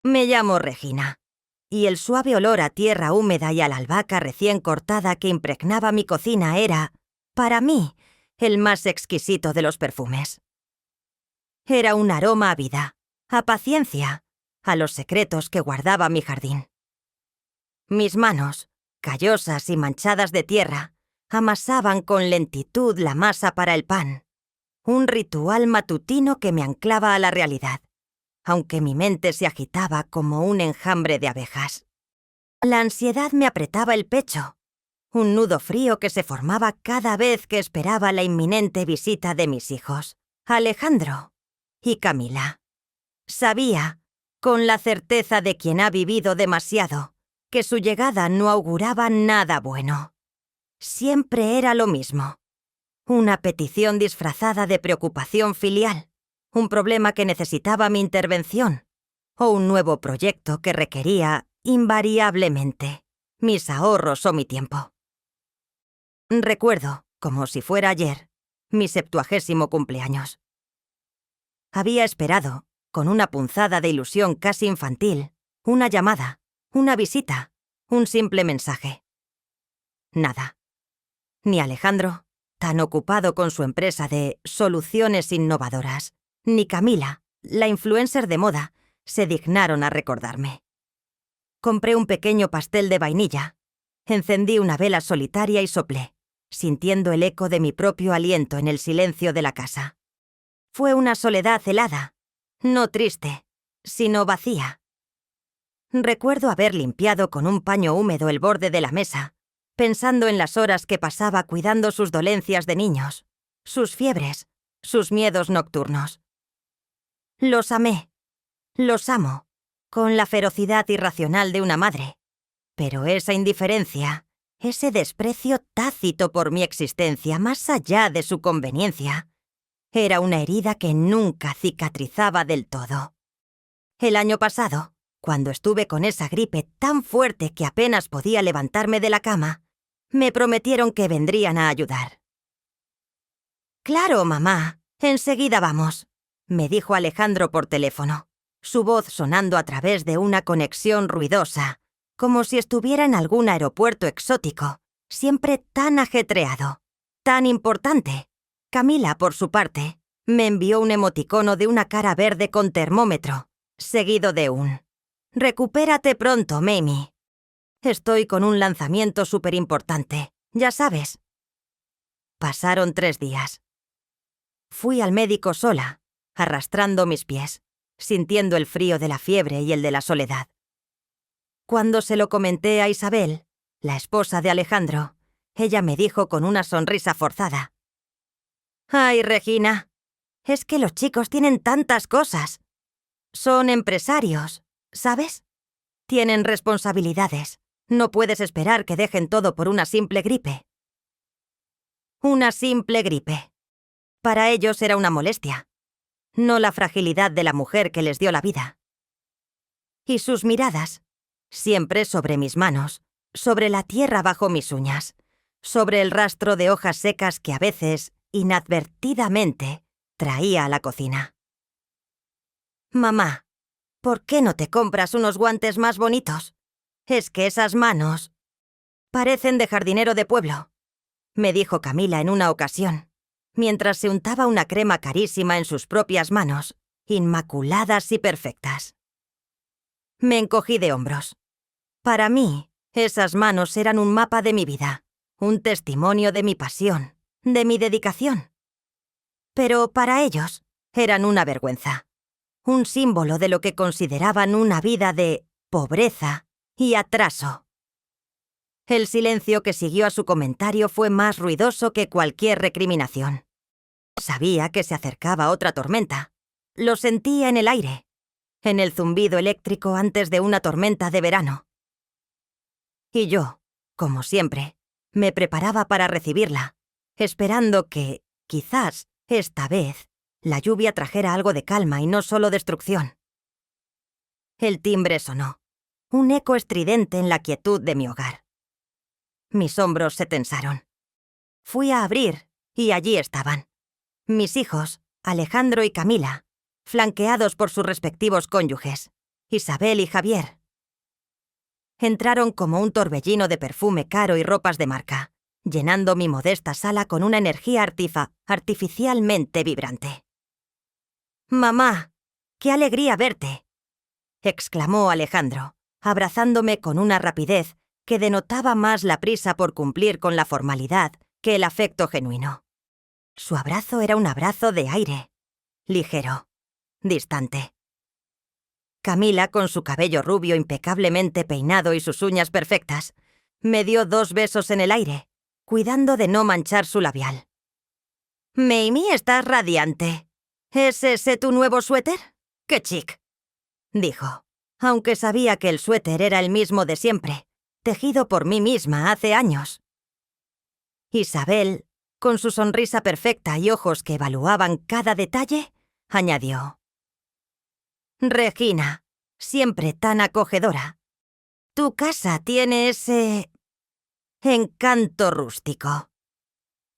Me llamo Regina, y el suave olor a tierra húmeda y a la albahaca recién cortada que impregnaba mi cocina era, para mí, el más exquisito de los perfumes. Era un aroma a vida, a paciencia, a los secretos que guardaba mi jardín. Mis manos, callosas y manchadas de tierra, amasaban con lentitud la masa para el pan, un ritual matutino que me anclaba a la realidad, aunque mi mente se agitaba como un enjambre de abejas. La ansiedad me apretaba el pecho, un nudo frío que se formaba cada vez que esperaba la inminente visita de mis hijos, Alejandro y Camila. Sabía, con la certeza de quien ha vivido demasiado, que su llegada no auguraba nada bueno. Siempre era lo mismo. Una petición disfrazada de preocupación filial, un problema que necesitaba mi intervención, o un nuevo proyecto que requería, invariablemente, mis ahorros o mi tiempo. Recuerdo, como si fuera ayer, mi 70º cumpleaños. Había esperado, con una punzada de ilusión casi infantil, una llamada, una visita, un simple mensaje. Nada. Ni Alejandro, tan ocupado con su empresa de soluciones innovadoras, ni Camila, la influencer de moda, se dignaron a recordarme. Compré un pequeño pastel de vainilla, encendí una vela solitaria y soplé, sintiendo el eco de mi propio aliento en el silencio de la casa. Fue una soledad helada, no triste, sino vacía. Recuerdo haber limpiado con un paño húmedo el borde de la mesa, pensando en las horas que pasaba cuidando sus dolencias de niños, sus fiebres, sus miedos nocturnos. Los amé, los amo, con la ferocidad irracional de una madre, pero esa indiferencia, ese desprecio tácito por mi existencia más allá de su conveniencia, era una herida que nunca cicatrizaba del todo. El año pasado, cuando estuve con esa gripe tan fuerte que apenas podía levantarme de la cama, me prometieron que vendrían a ayudar. «Claro, mamá, enseguida vamos», me dijo Alejandro por teléfono, su voz sonando a través de una conexión ruidosa, como si estuviera en algún aeropuerto exótico, siempre tan ajetreado, tan importante. Camila, por su parte, me envió un emoticono de una cara verde con termómetro, seguido de un «Recupérate pronto, Mamie. Estoy con un lanzamiento superimportante, ya sabes». Pasaron 3 días. Fui al médico sola, arrastrando mis pies, sintiendo el frío de la fiebre y el de la soledad. Cuando se lo comenté a Isabel, la esposa de Alejandro, ella me dijo con una sonrisa forzada: «Ay, Regina, es que los chicos tienen tantas cosas. Son empresarios, ¿sabes? Tienen responsabilidades. No puedes esperar que dejen todo por una simple gripe». Una simple gripe. Para ellos era una molestia, no la fragilidad de la mujer que les dio la vida. Y sus miradas, siempre sobre mis manos, sobre la tierra bajo mis uñas, sobre el rastro de hojas secas que a veces, inadvertidamente, traía a la cocina. «Mamá, ¿por qué no te compras unos guantes más bonitos? Es que esas manos parecen de jardinero de pueblo», me dijo Camila en una ocasión, mientras se untaba una crema carísima en sus propias manos, inmaculadas y perfectas. Me encogí de hombros. Para mí, esas manos eran un mapa de mi vida, un testimonio de mi pasión, de mi dedicación. Pero para ellos eran una vergüenza, un símbolo de lo que consideraban una vida de pobreza y atraso. El silencio que siguió a su comentario fue más ruidoso que cualquier recriminación. Sabía que se acercaba otra tormenta. Lo sentía en el aire, en el zumbido eléctrico antes de una tormenta de verano. Y yo, como siempre, me preparaba para recibirla, esperando que, quizás, esta vez, la lluvia trajera algo de calma y no solo destrucción. El timbre sonó, un eco estridente en la quietud de mi hogar. Mis hombros se tensaron. Fui a abrir, y allí estaban. Mis hijos, Alejandro y Camila, flanqueados por sus respectivos cónyuges, Isabel y Javier. Entraron como un torbellino de perfume caro y ropas de marca, llenando mi modesta sala con una energía artificialmente vibrante. «Mamá, qué alegría verte», exclamó Alejandro, abrazándome con una rapidez que denotaba más la prisa por cumplir con la formalidad que el afecto genuino. Su abrazo era un abrazo de aire, ligero, distante. Camila, con su cabello rubio impecablemente peinado y sus uñas perfectas, me dio 2 besos en el aire, cuidando de no manchar su labial. «Mamie, estás radiante. ¿Es ese tu nuevo suéter? ¡Qué chic!», dijo, aunque sabía que el suéter era el mismo de siempre, tejido por mí misma hace años. Isabel, con su sonrisa perfecta y ojos que evaluaban cada detalle, añadió: «Regina, siempre tan acogedora. Tu casa tiene ese encanto rústico».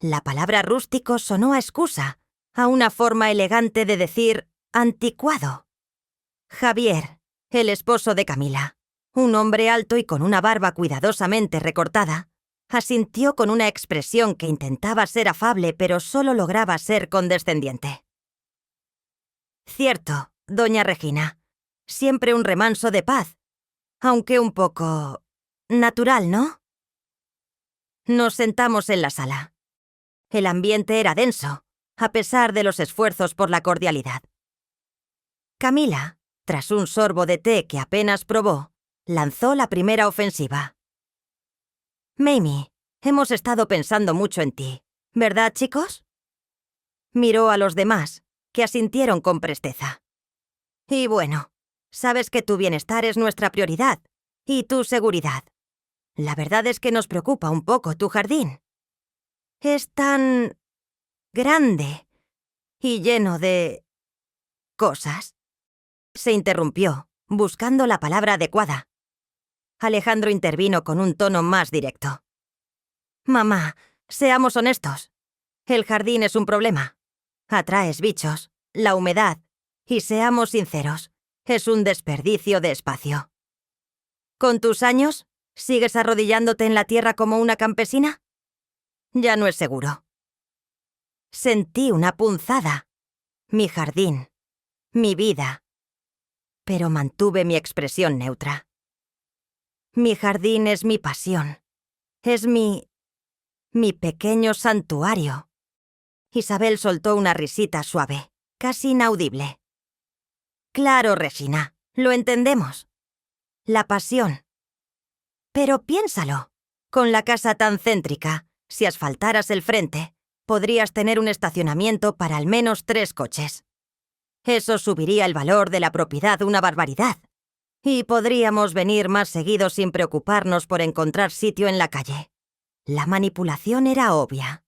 La palabra rústico sonó a excusa, a una forma elegante de decir anticuado. Javier, el esposo de Camila, un hombre alto y con una barba cuidadosamente recortada, asintió con una expresión que intentaba ser afable pero solo lograba ser condescendiente. «Cierto, doña Regina, siempre un remanso de paz, aunque un poco natural, ¿no?». Nos sentamos en la sala. El ambiente era denso, a pesar de los esfuerzos por la cordialidad. Camila, tras un sorbo de té que apenas probó, lanzó la primera ofensiva. «Mamie, hemos estado pensando mucho en ti, ¿verdad, chicos?». Miró a los demás, que asintieron con presteza. «Y bueno, sabes que tu bienestar es nuestra prioridad, y tu seguridad. La verdad es que nos preocupa un poco tu jardín. Es tan grande y lleno de cosas». Se interrumpió, buscando la palabra adecuada. Alejandro intervino con un tono más directo. «Mamá, seamos honestos. El jardín es un problema. Atraes bichos, la humedad, y seamos sinceros, es un desperdicio de espacio. ¿Con tus años, sigues arrodillándote en la tierra como una campesina? Ya no es seguro». Sentí una punzada. Mi jardín. Mi vida. Pero mantuve mi expresión neutra. Mi jardín es mi pasión. Es mi pequeño santuario. Isabel soltó una risita suave, casi inaudible. «Claro, Regina, lo entendemos. La pasión. Pero piénsalo. Con la casa tan céntrica, si asfaltaras el frente, podrías tener un estacionamiento para al menos 3 coches. Eso subiría el valor de la propiedad una barbaridad. Y podríamos venir más seguido sin preocuparnos por encontrar sitio en la calle». La manipulación era obvia.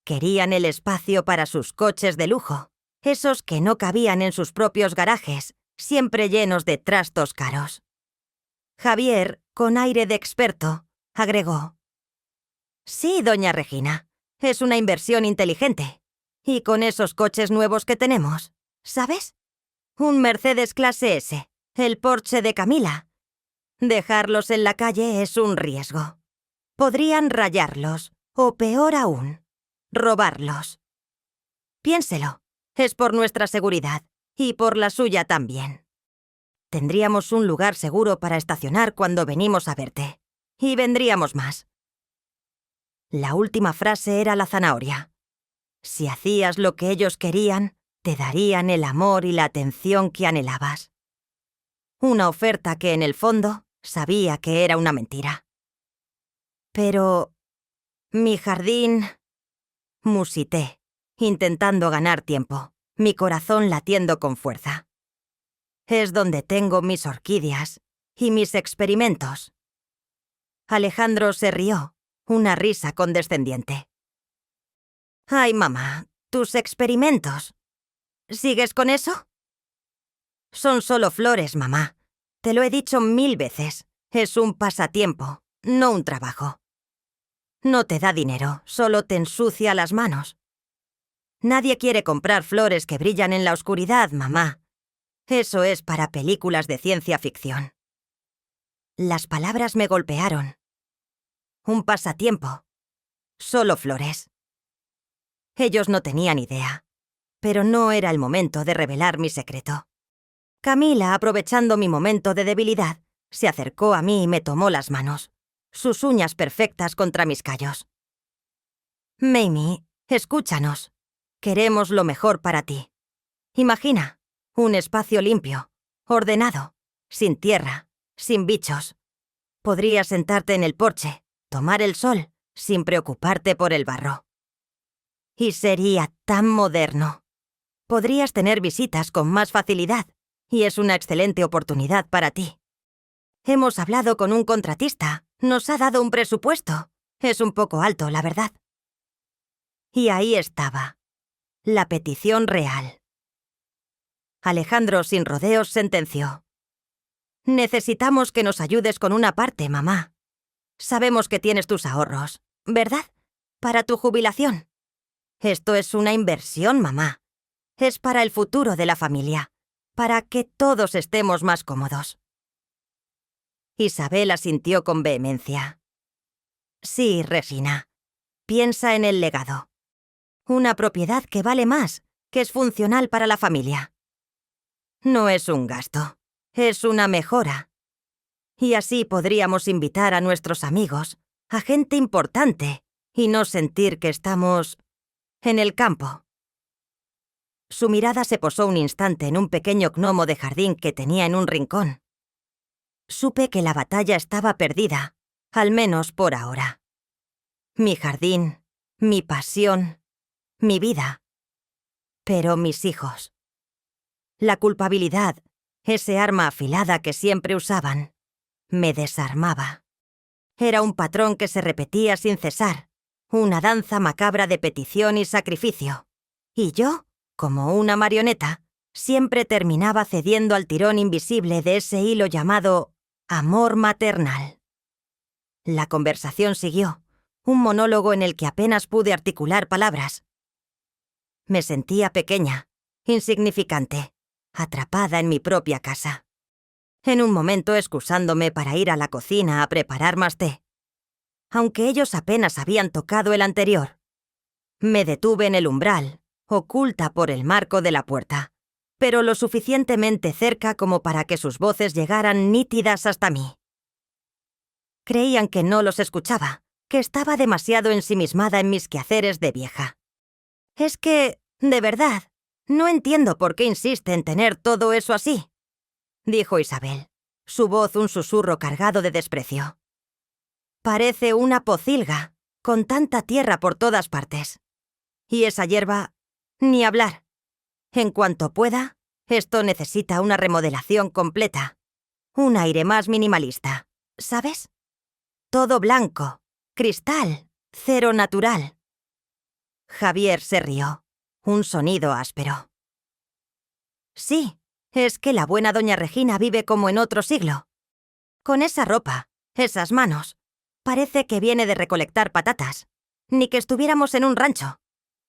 Querían el espacio para sus coches de lujo, esos que no cabían en sus propios garajes, siempre llenos de trastos caros. Javier, con aire de experto, agregó: «Sí, doña Regina, es una inversión inteligente. Y con esos coches nuevos que tenemos, ¿sabes? Un Mercedes clase S, el Porsche de Camila. Dejarlos en la calle es un riesgo. Podrían rayarlos, o peor aún, robarlos. Piénselo, es por nuestra seguridad, y por la suya también. Tendríamos un lugar seguro para estacionar cuando venimos a verte. Y vendríamos más». La última frase era la zanahoria. Si hacías lo que ellos querían, te darían el amor y la atención que anhelabas. Una oferta que en el fondo sabía que era una mentira. «Pero mi jardín», musité, intentando ganar tiempo, mi corazón latiendo con fuerza. «Es donde tengo mis orquídeas y mis experimentos». Alejandro se rió, una risa condescendiente. «Ay, mamá, tus experimentos. ¿Sigues con eso?». «Son solo flores, mamá. Te lo he dicho 1000 veces. Es un pasatiempo, no un trabajo. No te da dinero, solo te ensucia las manos. Nadie quiere comprar flores que brillan en la oscuridad, mamá. Eso es para películas de ciencia ficción. Las palabras me golpearon. Un pasatiempo. Solo flores. Ellos no tenían idea, pero no era el momento de revelar mi secreto. Camila, aprovechando mi momento de debilidad, se acercó a mí y me tomó las manos, sus uñas perfectas contra mis callos. Mamie, escúchanos. Queremos lo mejor para ti. Imagina, un espacio limpio, ordenado, sin tierra, sin bichos. Podrías sentarte en el porche, tomar el sol, sin preocuparte por el barro. Y sería tan moderno. Podrías tener visitas con más facilidad, y es una excelente oportunidad para ti. Hemos hablado con un contratista, nos ha dado un presupuesto. Es un poco alto, la verdad. Y ahí estaba, la petición real. Alejandro, sin rodeos, sentenció. Necesitamos que nos ayudes con una parte, mamá. Sabemos que tienes tus ahorros, ¿verdad? Para tu jubilación. Esto es una inversión, mamá. Es para el futuro de la familia, para que todos estemos más cómodos. Isabel asintió con vehemencia. Sí, Regina. Piensa en el legado. Una propiedad que vale más, que es funcional para la familia. No es un gasto, es una mejora. Y así podríamos invitar a nuestros amigos, a gente importante, y no sentir que estamos en el campo. Su mirada se posó un instante en un pequeño gnomo de jardín que tenía en un rincón. Supe que la batalla estaba perdida, al menos por ahora. Mi jardín, mi pasión, mi vida. Pero mis hijos. La culpabilidad, ese arma afilada que siempre usaban, me desarmaba. Era un patrón que se repetía sin cesar, una danza macabra de petición y sacrificio. Y yo, como una marioneta, siempre terminaba cediendo al tirón invisible de ese hilo llamado amor maternal. La conversación siguió, un monólogo en el que apenas pude articular palabras. Me sentía pequeña, insignificante, atrapada en mi propia casa. En un momento excusándome para ir a la cocina a preparar más té. Aunque ellos apenas habían tocado el anterior. Me detuve en el umbral, oculta por el marco de la puerta, pero lo suficientemente cerca como para que sus voces llegaran nítidas hasta mí. Creían que no los escuchaba, que estaba demasiado ensimismada en mis quehaceres de vieja. Es que, de verdad, no entiendo por qué insiste en tener todo eso así, dijo Isabel, su voz un susurro cargado de desprecio. Parece una pocilga, con tanta tierra por todas partes. Y esa hierba, ni hablar. En cuanto pueda, esto necesita una remodelación completa. Un aire más minimalista, ¿sabes? Todo blanco, cristal, cero natural. Javier se rió, un sonido áspero. Sí, es que la buena doña Regina vive como en otro siglo. Con esa ropa, esas manos, parece que viene de recolectar patatas, ni que estuviéramos en un rancho.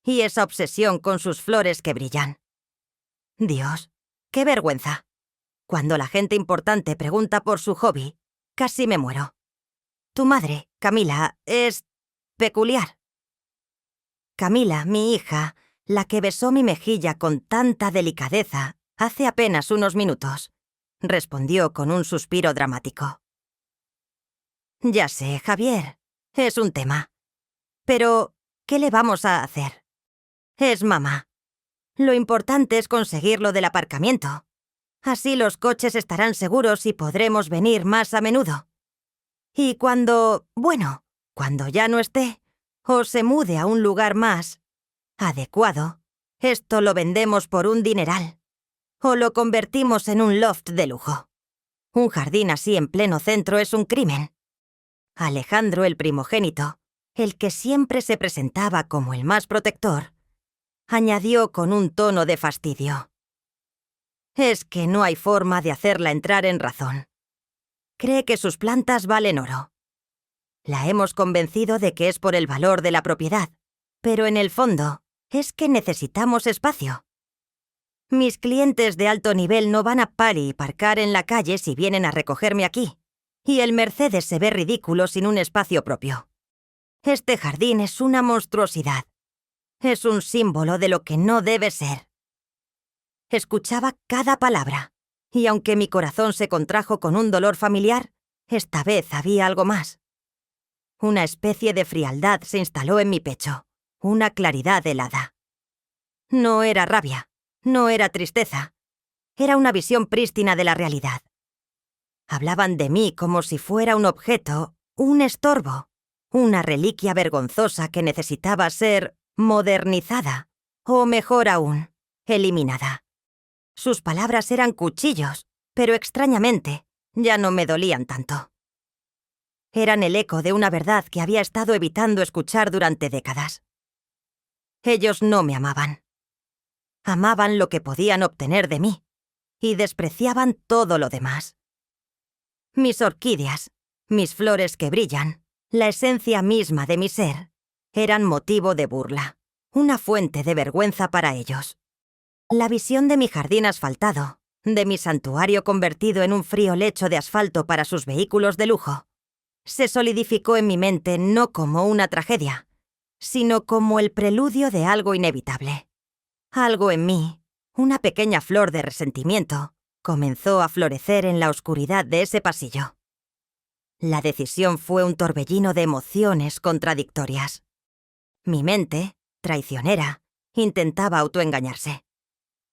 Y esa obsesión con sus flores que brillan. Dios, qué vergüenza. Cuando la gente importante pregunta por su hobby, casi me muero. Tu madre, Camila, es peculiar. Camila, mi hija, la que besó mi mejilla con tanta delicadeza hace apenas unos minutos, respondió con un suspiro dramático. Ya sé, Javier, es un tema. Pero, ¿qué le vamos a hacer? Es mamá. Lo importante es conseguir lo del aparcamiento. Así los coches estarán seguros y podremos venir más a menudo. Y cuando ya no esté, o se mude a un lugar más adecuado, esto lo vendemos por un dineral. O lo convertimos en un loft de lujo. Un jardín así en pleno centro es un crimen. Alejandro, el primogénito, el que siempre se presentaba como el más protector, añadió con un tono de fastidio. Es que no hay forma de hacerla entrar en razón. Cree que sus plantas valen oro. La hemos convencido de que es por el valor de la propiedad, pero en el fondo es que necesitamos espacio. Mis clientes de alto nivel no van a parar y parcar en la calle si vienen a recogerme aquí. Y el Mercedes se ve ridículo sin un espacio propio. Este jardín es una monstruosidad. Es un símbolo de lo que no debe ser. Escuchaba cada palabra, y aunque mi corazón se contrajo con un dolor familiar, esta vez había algo más. Una especie de frialdad se instaló en mi pecho, una claridad helada. No era rabia, no era tristeza, era una visión prístina de la realidad. Hablaban de mí como si fuera un objeto, un estorbo, una reliquia vergonzosa que necesitaba ser modernizada, o mejor aún, eliminada. Sus palabras eran cuchillos, pero extrañamente, ya no me dolían tanto. Eran el eco de una verdad que había estado evitando escuchar durante décadas. Ellos no me amaban. Amaban lo que podían obtener de mí, y despreciaban todo lo demás. Mis orquídeas, mis flores que brillan, la esencia misma de mi ser, eran motivo de burla, una fuente de vergüenza para ellos. La visión de mi jardín asfaltado, de mi santuario convertido en un frío lecho de asfalto para sus vehículos de lujo, se solidificó en mi mente no como una tragedia, sino como el preludio de algo inevitable. Algo en mí, una pequeña flor de resentimiento, comenzó a florecer en la oscuridad de ese pasillo. La decisión fue un torbellino de emociones contradictorias. Mi mente, traicionera, intentaba autoengañarse.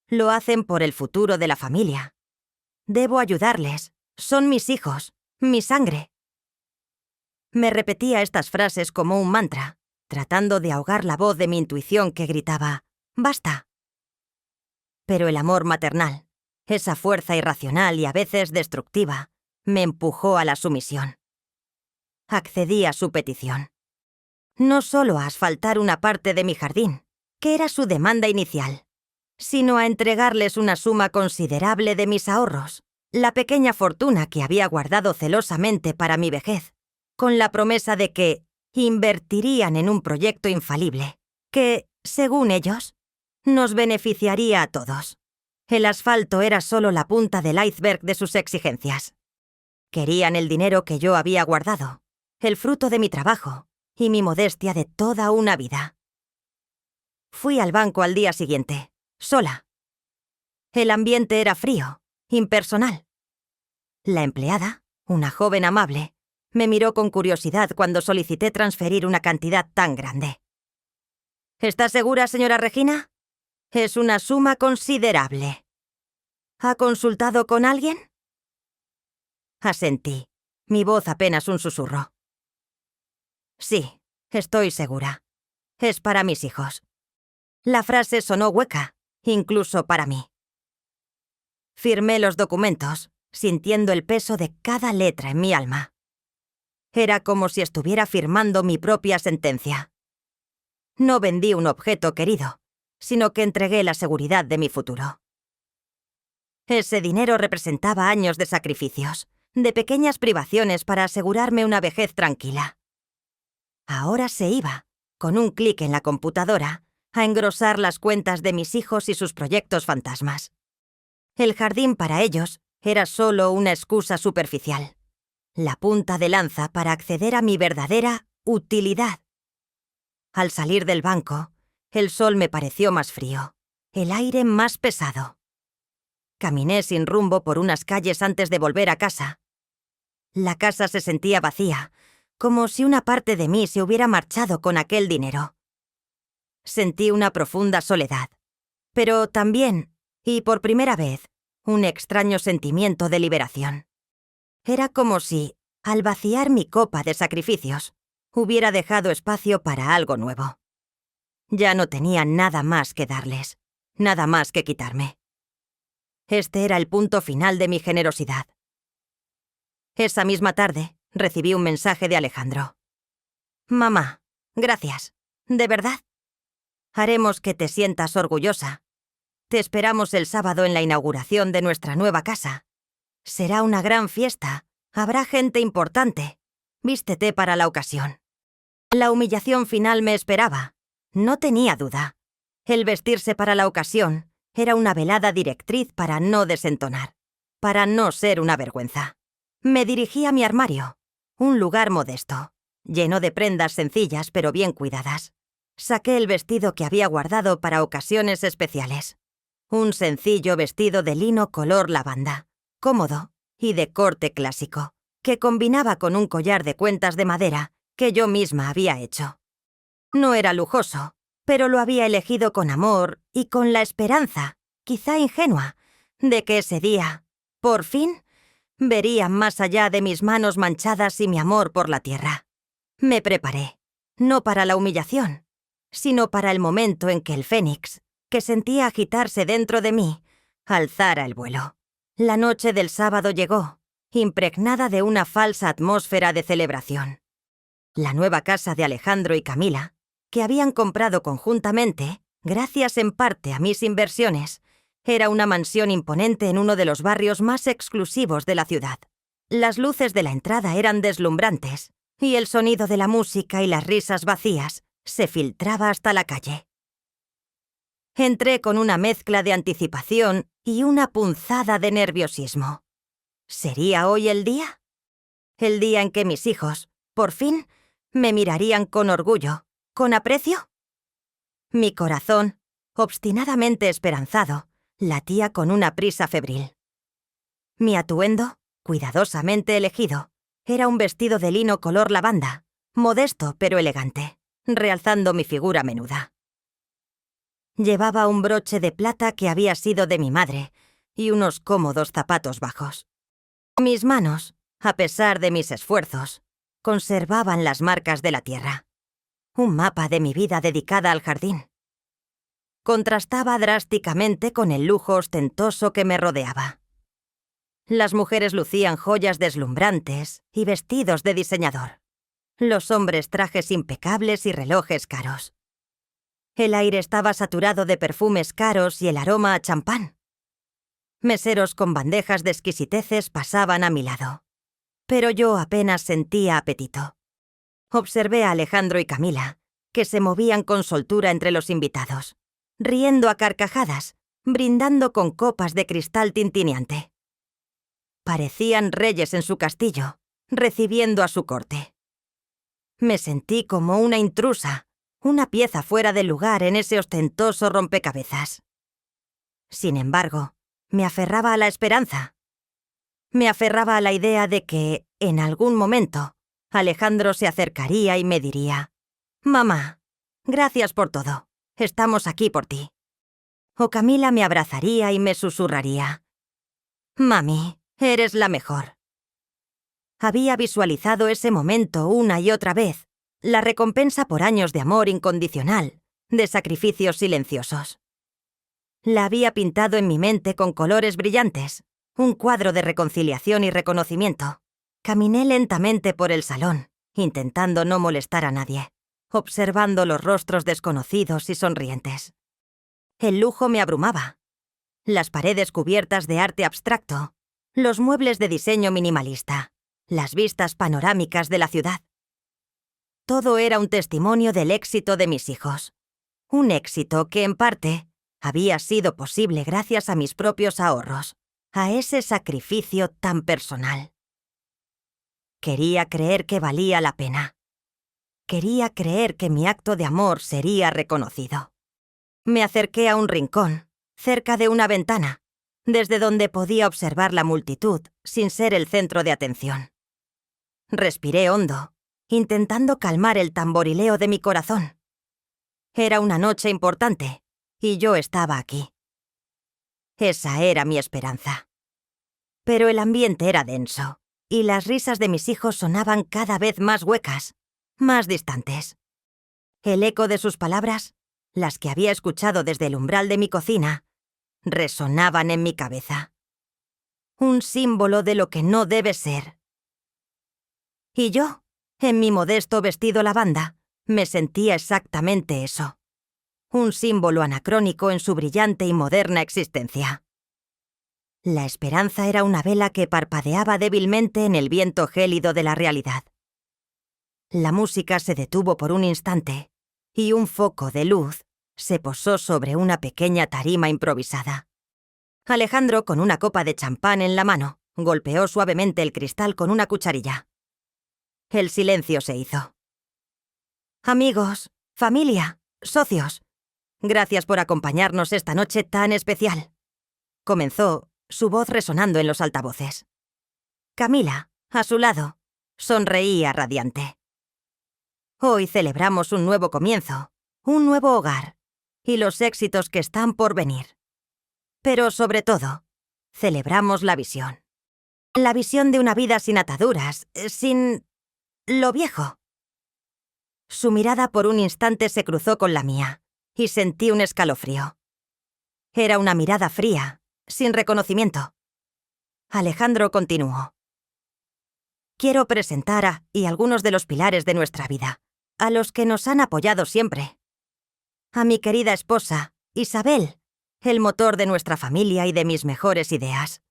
Lo hacen por el futuro de la familia. Debo ayudarles. Son mis hijos, mi sangre. Me repetía estas frases como un mantra, tratando de ahogar la voz de mi intuición que gritaba, «¡Basta!». Pero el amor maternal, esa fuerza irracional y a veces destructiva, me empujó a la sumisión. Accedí a su petición. No solo a asfaltar una parte de mi jardín, que era su demanda inicial, sino a entregarles una suma considerable de mis ahorros, la pequeña fortuna que había guardado celosamente para mi vejez, con la promesa de que invertirían en un proyecto infalible, que, según ellos, nos beneficiaría a todos. El asfalto era solo la punta del iceberg de sus exigencias. Querían el dinero que yo había guardado, el fruto de mi trabajo y mi modestia de toda una vida. Fui al banco al día siguiente, sola. El ambiente era frío, impersonal. La empleada, una joven amable, me miró con curiosidad cuando solicité transferir una cantidad tan grande. ¿Está segura, señora Regina? Es una suma considerable. ¿Ha consultado con alguien? Asentí, mi voz apenas un susurro. Sí, estoy segura. Es para mis hijos. La frase sonó hueca, incluso para mí. Firmé los documentos, sintiendo el peso de cada letra en mi alma. Era como si estuviera firmando mi propia sentencia. No vendí un objeto querido, sino que entregué la seguridad de mi futuro. Ese dinero representaba años de sacrificios, de pequeñas privaciones para asegurarme una vejez tranquila. Ahora se iba, con un clic en la computadora, a engrosar las cuentas de mis hijos y sus proyectos fantasmas. El jardín para ellos era solo una excusa superficial, la punta de lanza para acceder a mi verdadera utilidad. Al salir del banco, el sol me pareció más frío, el aire más pesado. Caminé sin rumbo por unas calles antes de volver a casa. La casa se sentía vacía, como si una parte de mí se hubiera marchado con aquel dinero. Sentí una profunda soledad, pero también, y por primera vez, un extraño sentimiento de liberación. Era como si, al vaciar mi copa de sacrificios, hubiera dejado espacio para algo nuevo. Ya no tenía nada más que darles, nada más que quitarme. Este era el punto final de mi generosidad. Esa misma tarde, recibí un mensaje de Alejandro. «Mamá, gracias. ¿De verdad? Haremos que te sientas orgullosa. Te esperamos el sábado en la inauguración de nuestra nueva casa. Será una gran fiesta. Habrá gente importante. Vístete para la ocasión». La humillación final me esperaba. No tenía duda. El vestirse para la ocasión Era una velada directriz para no desentonar, para no ser una vergüenza. Me dirigí a mi armario, un lugar modesto, lleno de prendas sencillas pero bien cuidadas. Saqué el vestido que había guardado para ocasiones especiales. Un sencillo vestido de lino color lavanda, cómodo y de corte clásico, que combinaba con un collar de cuentas de madera que yo misma había hecho. No era lujoso, pero lo había elegido con amor y con la esperanza, quizá ingenua, de que ese día, por fin, vería más allá de mis manos manchadas y mi amor por la tierra. Me preparé, no para la humillación, sino para el momento en que el fénix, que sentía agitarse dentro de mí, alzara el vuelo. La noche del sábado llegó, impregnada de una falsa atmósfera de celebración. La nueva casa de Alejandro y Camila, que habían comprado conjuntamente, gracias en parte a mis inversiones, era una mansión imponente en uno de los barrios más exclusivos de la ciudad. Las luces de la entrada eran deslumbrantes, y el sonido de la música y las risas vacías se filtraba hasta la calle. Entré con una mezcla de anticipación y una punzada de nerviosismo. ¿Sería hoy el día? ¿El día en que mis hijos, por fin, me mirarían con orgullo, con aprecio? Mi corazón, obstinadamente esperanzado, latía con una prisa febril. Mi atuendo, cuidadosamente elegido, era un vestido de lino color lavanda, modesto pero elegante, realzando mi figura menuda. Llevaba un broche de plata que había sido de mi madre y unos cómodos zapatos bajos. Mis manos, a pesar de mis esfuerzos, conservaban las marcas de la tierra. Un mapa de mi vida dedicada al jardín. Contrastaba drásticamente con el lujo ostentoso que me rodeaba. Las mujeres lucían joyas deslumbrantes y vestidos de diseñador. Los hombres trajes impecables y relojes caros. El aire estaba saturado de perfumes caros y el aroma a champán. Meseros con bandejas de exquisiteces pasaban a mi lado, pero yo apenas sentía apetito. Observé a Alejandro y Camila, que se movían con soltura entre los invitados, riendo a carcajadas, brindando con copas de cristal tintineante. Parecían reyes en su castillo, recibiendo a su corte. Me sentí como una intrusa, una pieza fuera de lugar en ese ostentoso rompecabezas. Sin embargo, me aferraba a la esperanza. Me aferraba a la idea de que, en algún momento, Alejandro se acercaría y me diría: «Mamá, gracias por todo. Estamos aquí por ti». O Camila me abrazaría y me susurraría: «Mami, eres la mejor». Había visualizado ese momento una y otra vez, la recompensa por años de amor incondicional, de sacrificios silenciosos. La había pintado en mi mente con colores brillantes, un cuadro de reconciliación y reconocimiento. Caminé lentamente por el salón, intentando no molestar a nadie, observando los rostros desconocidos y sonrientes. El lujo me abrumaba. Las paredes cubiertas de arte abstracto, los muebles de diseño minimalista, las vistas panorámicas de la ciudad. Todo era un testimonio del éxito de mis hijos. Un éxito que, en parte, había sido posible gracias a mis propios ahorros, a ese sacrificio tan personal. Quería creer que valía la pena. Quería creer que mi acto de amor sería reconocido. Me acerqué a un rincón, cerca de una ventana, desde donde podía observar la multitud sin ser el centro de atención. Respiré hondo, intentando calmar el tamborileo de mi corazón. Era una noche importante, y yo estaba aquí. Esa era mi esperanza. Pero el ambiente era denso, y las risas de mis hijos sonaban cada vez más huecas, más distantes. El eco de sus palabras, las que había escuchado desde el umbral de mi cocina, resonaban en mi cabeza. Un símbolo de lo que no debe ser. Y yo, en mi modesto vestido lavanda, me sentía exactamente eso. Un símbolo anacrónico en su brillante y moderna existencia. La esperanza era una vela que parpadeaba débilmente en el viento gélido de la realidad. La música se detuvo por un instante, y un foco de luz Se posó sobre una pequeña tarima improvisada. Alejandro, con una copa de champán en la mano, golpeó suavemente el cristal con una cucharilla. El silencio se hizo. Amigos, familia, socios, gracias por acompañarnos esta noche tan especial. Comenzó, su voz resonando en los altavoces. Camila, a su lado, sonreía radiante. Hoy celebramos un nuevo comienzo, un nuevo hogar, y los éxitos que están por venir. Pero sobre todo, celebramos la visión. La visión de una vida sin ataduras, sin lo viejo. Su mirada por un instante se cruzó con la mía, y sentí un escalofrío. Era una mirada fría, sin reconocimiento. Alejandro continuó. Quiero presentar a algunos de los pilares de nuestra vida, a los que nos han apoyado siempre. A mi querida esposa, Isabel, el motor de nuestra familia y de mis mejores ideas.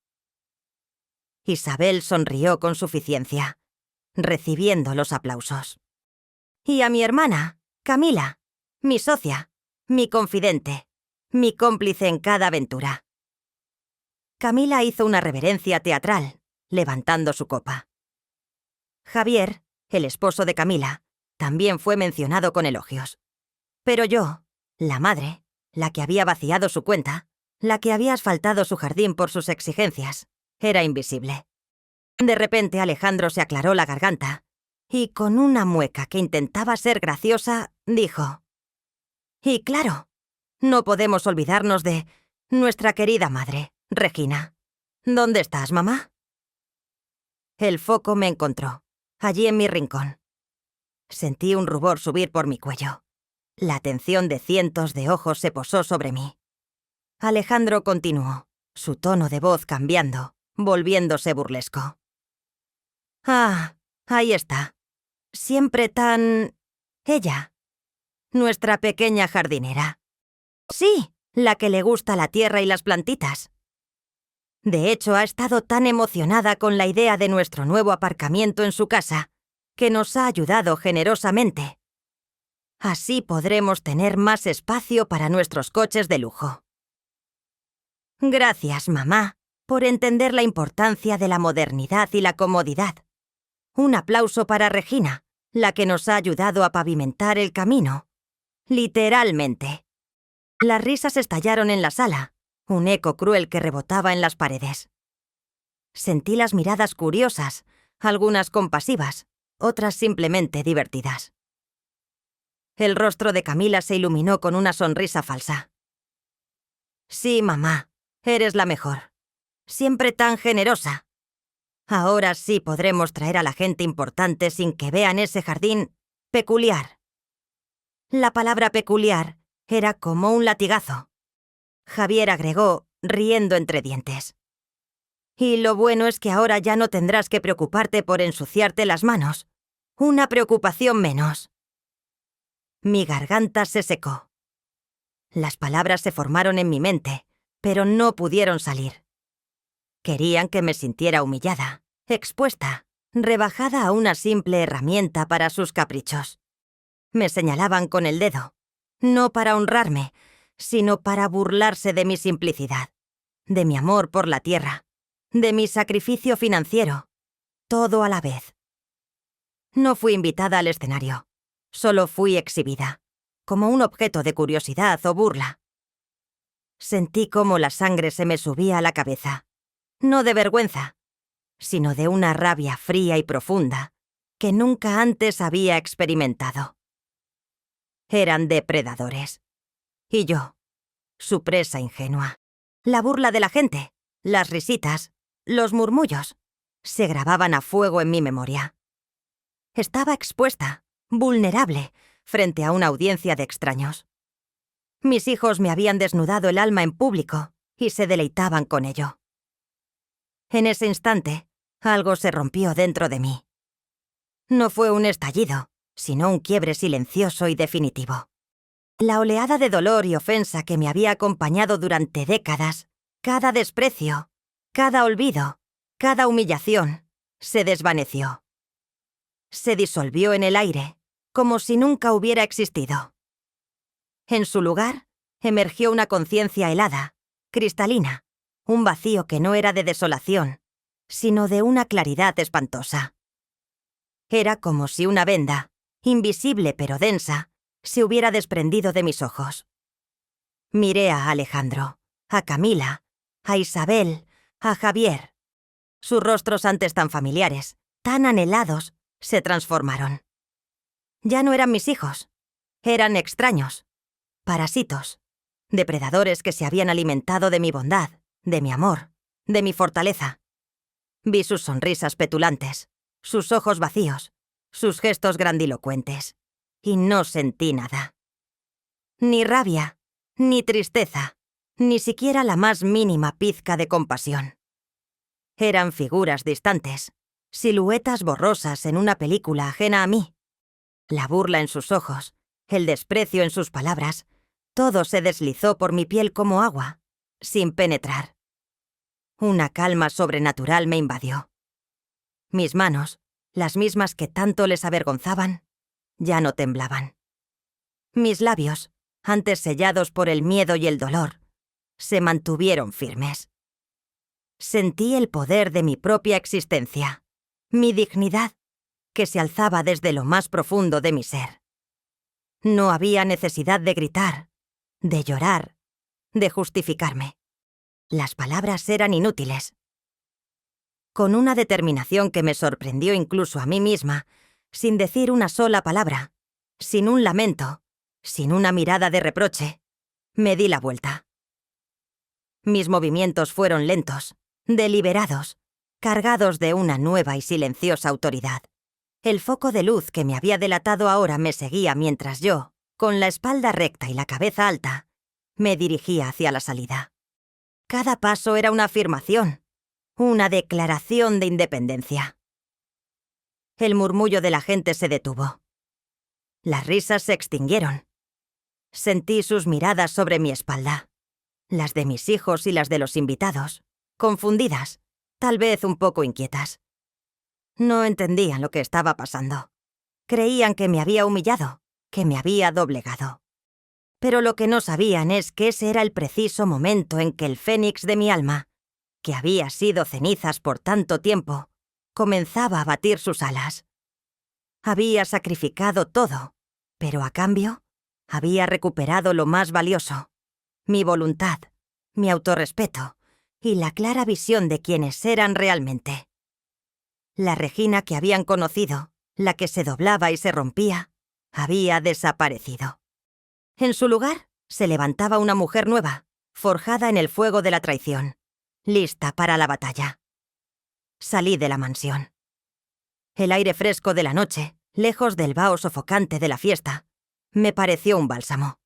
Isabel sonrió con suficiencia, recibiendo los aplausos. Y a mi hermana, Camila, mi socia, mi confidente, mi cómplice en cada aventura. Camila hizo una reverencia teatral, levantando su copa. Javier, el esposo de Camila, también fue mencionado con elogios. Pero yo, la madre, la que había vaciado su cuenta, la que había asfaltado su jardín por sus exigencias, era invisible. De repente Alejandro se aclaró la garganta y, con una mueca que intentaba ser graciosa, dijo: «Y claro, no podemos olvidarnos de nuestra querida madre, Regina. ¿Dónde estás, mamá?» El foco me encontró, allí en mi rincón. Sentí un rubor subir por mi cuello. La atención de cientos de ojos se posó sobre mí. Alejandro continuó, su tono de voz cambiando, volviéndose burlesco. «Ah, ahí está. Siempre tan... ella. Nuestra pequeña jardinera. Sí, la que le gusta la tierra y las plantitas. De hecho, ha estado tan emocionada con la idea de nuestro nuevo aparcamiento en su casa, que nos ha ayudado generosamente. Así podremos tener más espacio para nuestros coches de lujo». Gracias, mamá, por entender la importancia de la modernidad y la comodidad. Un aplauso para Regina, la que nos ha ayudado a pavimentar el camino. Literalmente. Las risas estallaron en la sala, un eco cruel que rebotaba en las paredes. Sentí las miradas curiosas, algunas compasivas, otras simplemente divertidas. El rostro de Camila se iluminó con una sonrisa falsa. Sí, mamá, eres la mejor. Siempre tan generosa. Ahora sí podremos traer a la gente importante sin que vean ese jardín peculiar. La palabra peculiar era como un latigazo. Javier agregó, riendo entre dientes. Y lo bueno es que ahora ya no tendrás que preocuparte por ensuciarte las manos. Una preocupación menos. Mi garganta se secó. Las palabras se formaron en mi mente, pero no pudieron salir. Querían que me sintiera humillada, expuesta, rebajada a una simple herramienta para sus caprichos. Me señalaban con el dedo, no para honrarme, sino para burlarse de mi simplicidad, de mi amor por la tierra, de mi sacrificio financiero, todo a la vez. No fui invitada al escenario, solo fui exhibida, como un objeto de curiosidad o burla. Sentí cómo la sangre se me subía a la cabeza, no de vergüenza, sino de una rabia fría y profunda que nunca antes había experimentado. Eran depredadores. Y yo, su presa ingenua. La burla de la gente, las risitas, los murmullos, se grababan a fuego en mi memoria. Estaba expuesta, vulnerable, frente a una audiencia de extraños. Mis hijos me habían desnudado el alma en público y se deleitaban con ello. En ese instante, algo se rompió dentro de mí. No fue un estallido, sino un quiebre silencioso y definitivo. La oleada de dolor y ofensa que me había acompañado durante décadas, cada desprecio, cada olvido, cada humillación, se desvaneció. Se disolvió en el aire, como si nunca hubiera existido. En su lugar, emergió una conciencia helada, cristalina, un vacío que no era de desolación, sino de una claridad espantosa. Era como si una venda, invisible pero densa, se hubiera desprendido de mis ojos. Miré a Alejandro, a Camila, a Isabel, a Javier. Sus rostros antes tan familiares, tan anhelados, se transformaron. Ya no eran mis hijos, eran extraños, parásitos, depredadores que se habían alimentado de mi bondad, de mi amor, de mi fortaleza. Vi sus sonrisas petulantes, sus ojos vacíos, sus gestos grandilocuentes, y no sentí nada. Ni rabia, ni tristeza, ni siquiera la más mínima pizca de compasión. Eran figuras distantes, siluetas borrosas en una película ajena a mí. La burla en sus ojos, el desprecio en sus palabras, todo se deslizó por mi piel como agua, sin penetrar. Una calma sobrenatural me invadió. Mis manos, las mismas que tanto les avergonzaban, ya no temblaban. Mis labios, antes sellados por el miedo y el dolor, se mantuvieron firmes. Sentí el poder de mi propia existencia, mi dignidad, que se alzaba desde lo más profundo de mi ser. No había necesidad de gritar, de llorar, de justificarme. Las palabras eran inútiles. Con una determinación que me sorprendió incluso a mí misma, sin decir una sola palabra, sin un lamento, sin una mirada de reproche, me di la vuelta. Mis movimientos fueron lentos, deliberados, cargados de una nueva y silenciosa autoridad. El foco de luz que me había delatado ahora me seguía mientras yo, con la espalda recta y la cabeza alta, me dirigía hacia la salida. Cada paso era una afirmación, una declaración de independencia. El murmullo de la gente se detuvo. Las risas se extinguieron. Sentí sus miradas sobre mi espalda, las de mis hijos y las de los invitados, confundidas, tal vez un poco inquietas. No entendían lo que estaba pasando. Creían que me había humillado, que me había doblegado. Pero lo que no sabían es que ese era el preciso momento en que el fénix de mi alma, que había sido cenizas por tanto tiempo, comenzaba a batir sus alas. Había sacrificado todo, pero a cambio, había recuperado lo más valioso, mi voluntad, mi autorrespeto y la clara visión de quienes eran realmente. La Regina que habían conocido, la que se doblaba y se rompía, había desaparecido. En su lugar, se levantaba una mujer nueva, forjada en el fuego de la traición, lista para la batalla. Salí de la mansión. El aire fresco de la noche, lejos del vaho sofocante de la fiesta, me pareció un bálsamo.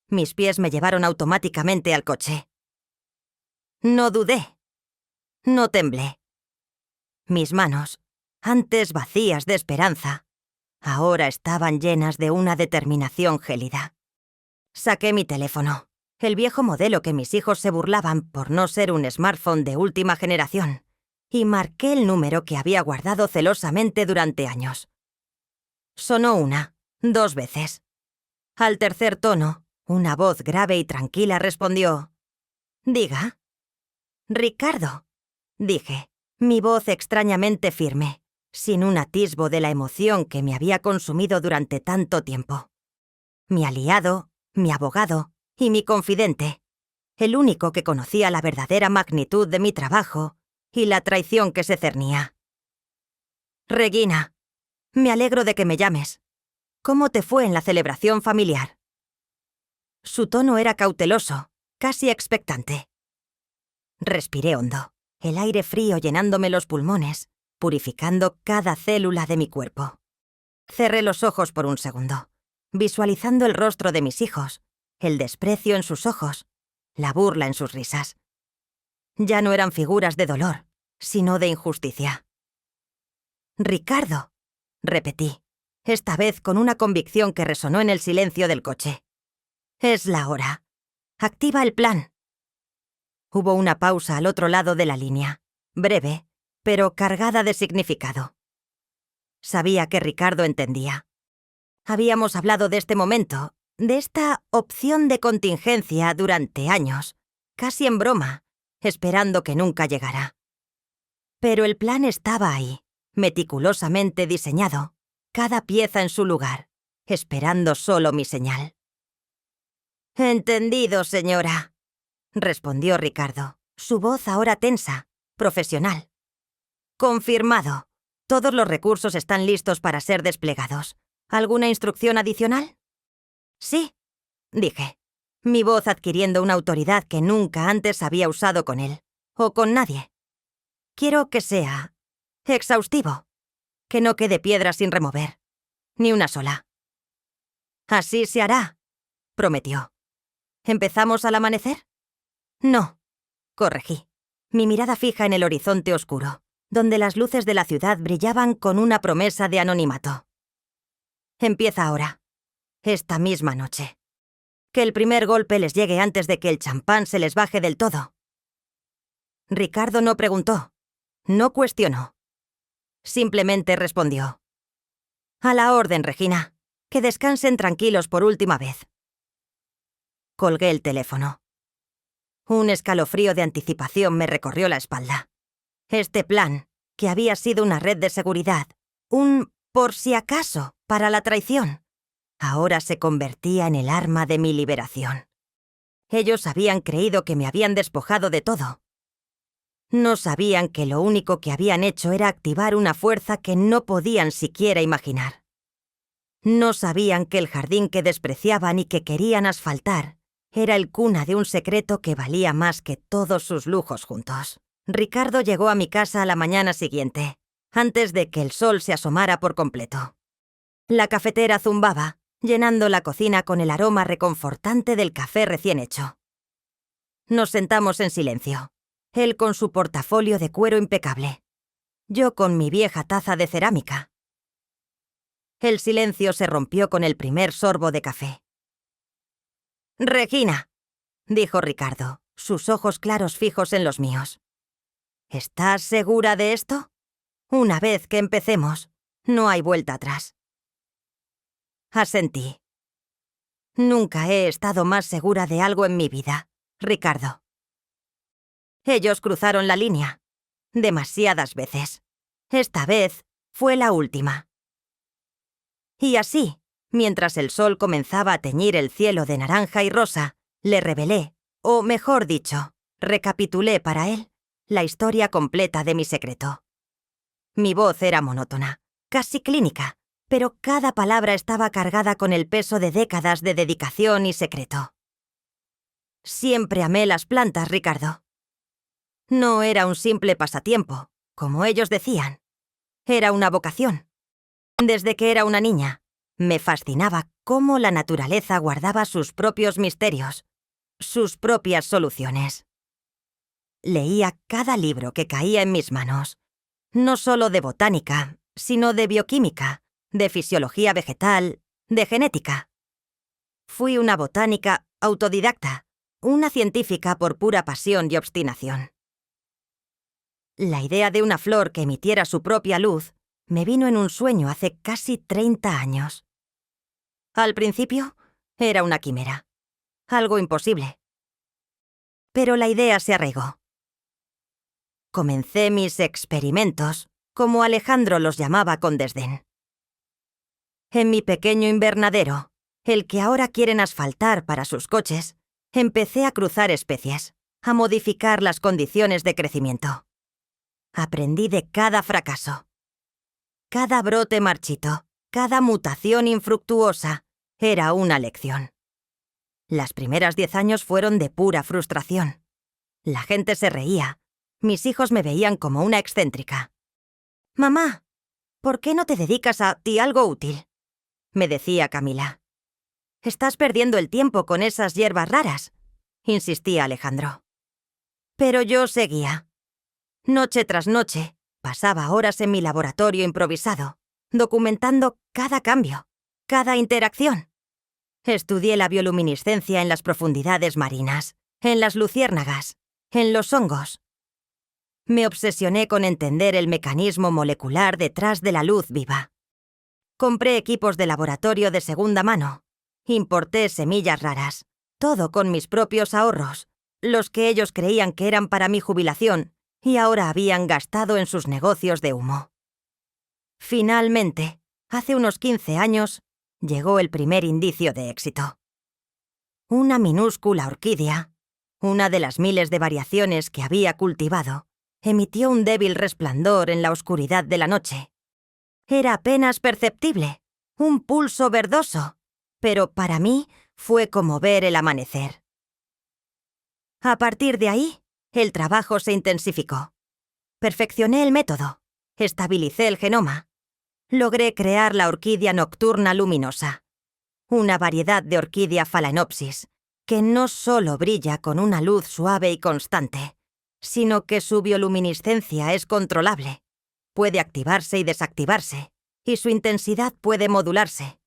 Mis pies me llevaron automáticamente al coche. No dudé. No temblé. Mis manos, antes vacías de esperanza, ahora estaban llenas de una determinación gélida. Saqué mi teléfono, el viejo modelo que mis hijos se burlaban por no ser un smartphone de última generación, y marqué el número que había guardado celosamente durante años. Sonó 1, 2 veces. Al tercer tono, una voz grave y tranquila respondió: «Diga». «Ricardo», dije, mi voz extrañamente firme, sin un atisbo de la emoción que me había consumido durante tanto tiempo. Mi aliado, mi abogado y mi confidente, el único que conocía la verdadera magnitud de mi trabajo y la traición que se cernía. «Regina, me alegro de que me llames. ¿Cómo te fue en la celebración familiar?» Su tono era cauteloso, casi expectante. Respiré hondo, el aire frío llenándome los pulmones, purificando cada célula de mi cuerpo. Cerré los ojos por un segundo, visualizando el rostro de mis hijos, el desprecio en sus ojos, la burla en sus risas. Ya no eran figuras de dolor, sino de injusticia. «Ricardo», repetí, esta vez con una convicción que resonó en el silencio del coche. «Es la hora. Activa el plan». Hubo una pausa al otro lado de la línea, breve, pero cargada de significado. Sabía que Ricardo entendía. Habíamos hablado de este momento, de esta opción de contingencia durante años, casi en broma, esperando que nunca llegara. Pero el plan estaba ahí, meticulosamente diseñado, cada pieza en su lugar, esperando solo mi señal. «Entendido, señora», respondió Ricardo, su voz ahora tensa, profesional. «Confirmado. Todos los recursos están listos para ser desplegados. ¿Alguna instrucción adicional?» «Sí», dije, mi voz adquiriendo una autoridad que nunca antes había usado con él, o con nadie. «Quiero que sea exhaustivo, que no quede piedra sin remover, ni una sola». «Así se hará», prometió. «¿Empezamos al amanecer?» «No», corregí, mi mirada fija en el horizonte oscuro, donde las luces de la ciudad brillaban con una promesa de anonimato. «Empieza ahora, esta misma noche. Que el primer golpe les llegue antes de que el champán se les baje del todo». Ricardo no preguntó, no cuestionó. Simplemente respondió: «A la orden, Regina. Que descansen tranquilos por última vez». Colgué el teléfono. Un escalofrío de anticipación me recorrió la espalda. Este plan, que había sido una red de seguridad, un por si acaso para la traición, ahora se convertía en el arma de mi liberación. Ellos habían creído que me habían despojado de todo. No sabían que lo único que habían hecho era activar una fuerza que no podían siquiera imaginar. No sabían que el jardín que despreciaban y que querían asfaltar era el cuna de un secreto que valía más que todos sus lujos juntos. Ricardo llegó a mi casa a la mañana siguiente, antes de que el sol se asomara por completo. La cafetera zumbaba, llenando la cocina con el aroma reconfortante del café recién hecho. Nos sentamos en silencio, él con su portafolio de cuero impecable, yo con mi vieja taza de cerámica. El silencio se rompió con el primer sorbo de café. «Regina», dijo Ricardo, sus ojos claros fijos en los míos. «¿Estás segura de esto? Una vez que empecemos, no hay vuelta atrás». Asentí. Nunca he estado más segura de algo en mi vida, Ricardo. Ellos cruzaron la línea. Demasiadas veces. Esta vez fue la última. Y así, mientras el sol comenzaba a teñir el cielo de naranja y rosa, le revelé, o mejor dicho, recapitulé para él, la historia completa de mi secreto. Mi voz era monótona, casi clínica, pero cada palabra estaba cargada con el peso de décadas de dedicación y secreto. Siempre amé las plantas, Ricardo. No era un simple pasatiempo, como ellos decían. Era una vocación. Desde que era una niña, me fascinaba cómo la naturaleza guardaba sus propios misterios, sus propias soluciones. Leía cada libro que caía en mis manos, no solo de botánica, sino de bioquímica, de fisiología vegetal, de genética. Fui una botánica autodidacta, una científica por pura pasión y obstinación. La idea de una flor que emitiera su propia luz me vino en un sueño hace casi 30 años. Al principio, era una quimera, algo imposible. Pero la idea se arraigó. Comencé mis experimentos, como Alejandro los llamaba con desdén. En mi pequeño invernadero, el que ahora quieren asfaltar para sus coches, empecé a cruzar especies, a modificar las condiciones de crecimiento. Aprendí de cada fracaso. Cada brote marchito, cada mutación infructuosa, era una lección. Las primeras 10 años fueron de pura frustración. La gente se reía. Mis hijos me veían como una excéntrica. «Mamá, ¿por qué no te dedicas a ti algo útil?», me decía Camila. «Estás perdiendo el tiempo con esas hierbas raras», insistía Alejandro. Pero yo seguía. Noche tras noche, pasaba horas en mi laboratorio improvisado, documentando cada cambio, cada interacción. Estudié la bioluminiscencia en las profundidades marinas, en las luciérnagas, en los hongos. Me obsesioné con entender el mecanismo molecular detrás de la luz viva. Compré equipos de laboratorio de segunda mano Importé semillas raras, todo con mis propios ahorros, los que ellos creían que eran para mi jubilación y ahora habían gastado en sus negocios de humo. Finalmente, hace unos 15 años, llegó el primer indicio de éxito. Una minúscula orquídea, una de las miles de variaciones que había cultivado, emitió un débil resplandor en la oscuridad de la noche. Era apenas perceptible, un pulso verdoso, pero para mí fue como ver el amanecer. A partir de ahí, el trabajo se intensificó. Perfeccioné el método, estabilicé el genoma, logré crear la orquídea nocturna luminosa, una variedad de orquídea phalaenopsis, que no solo brilla con una luz suave y constante, sino que su bioluminiscencia es controlable. Puede activarse y desactivarse, y su intensidad puede modularse.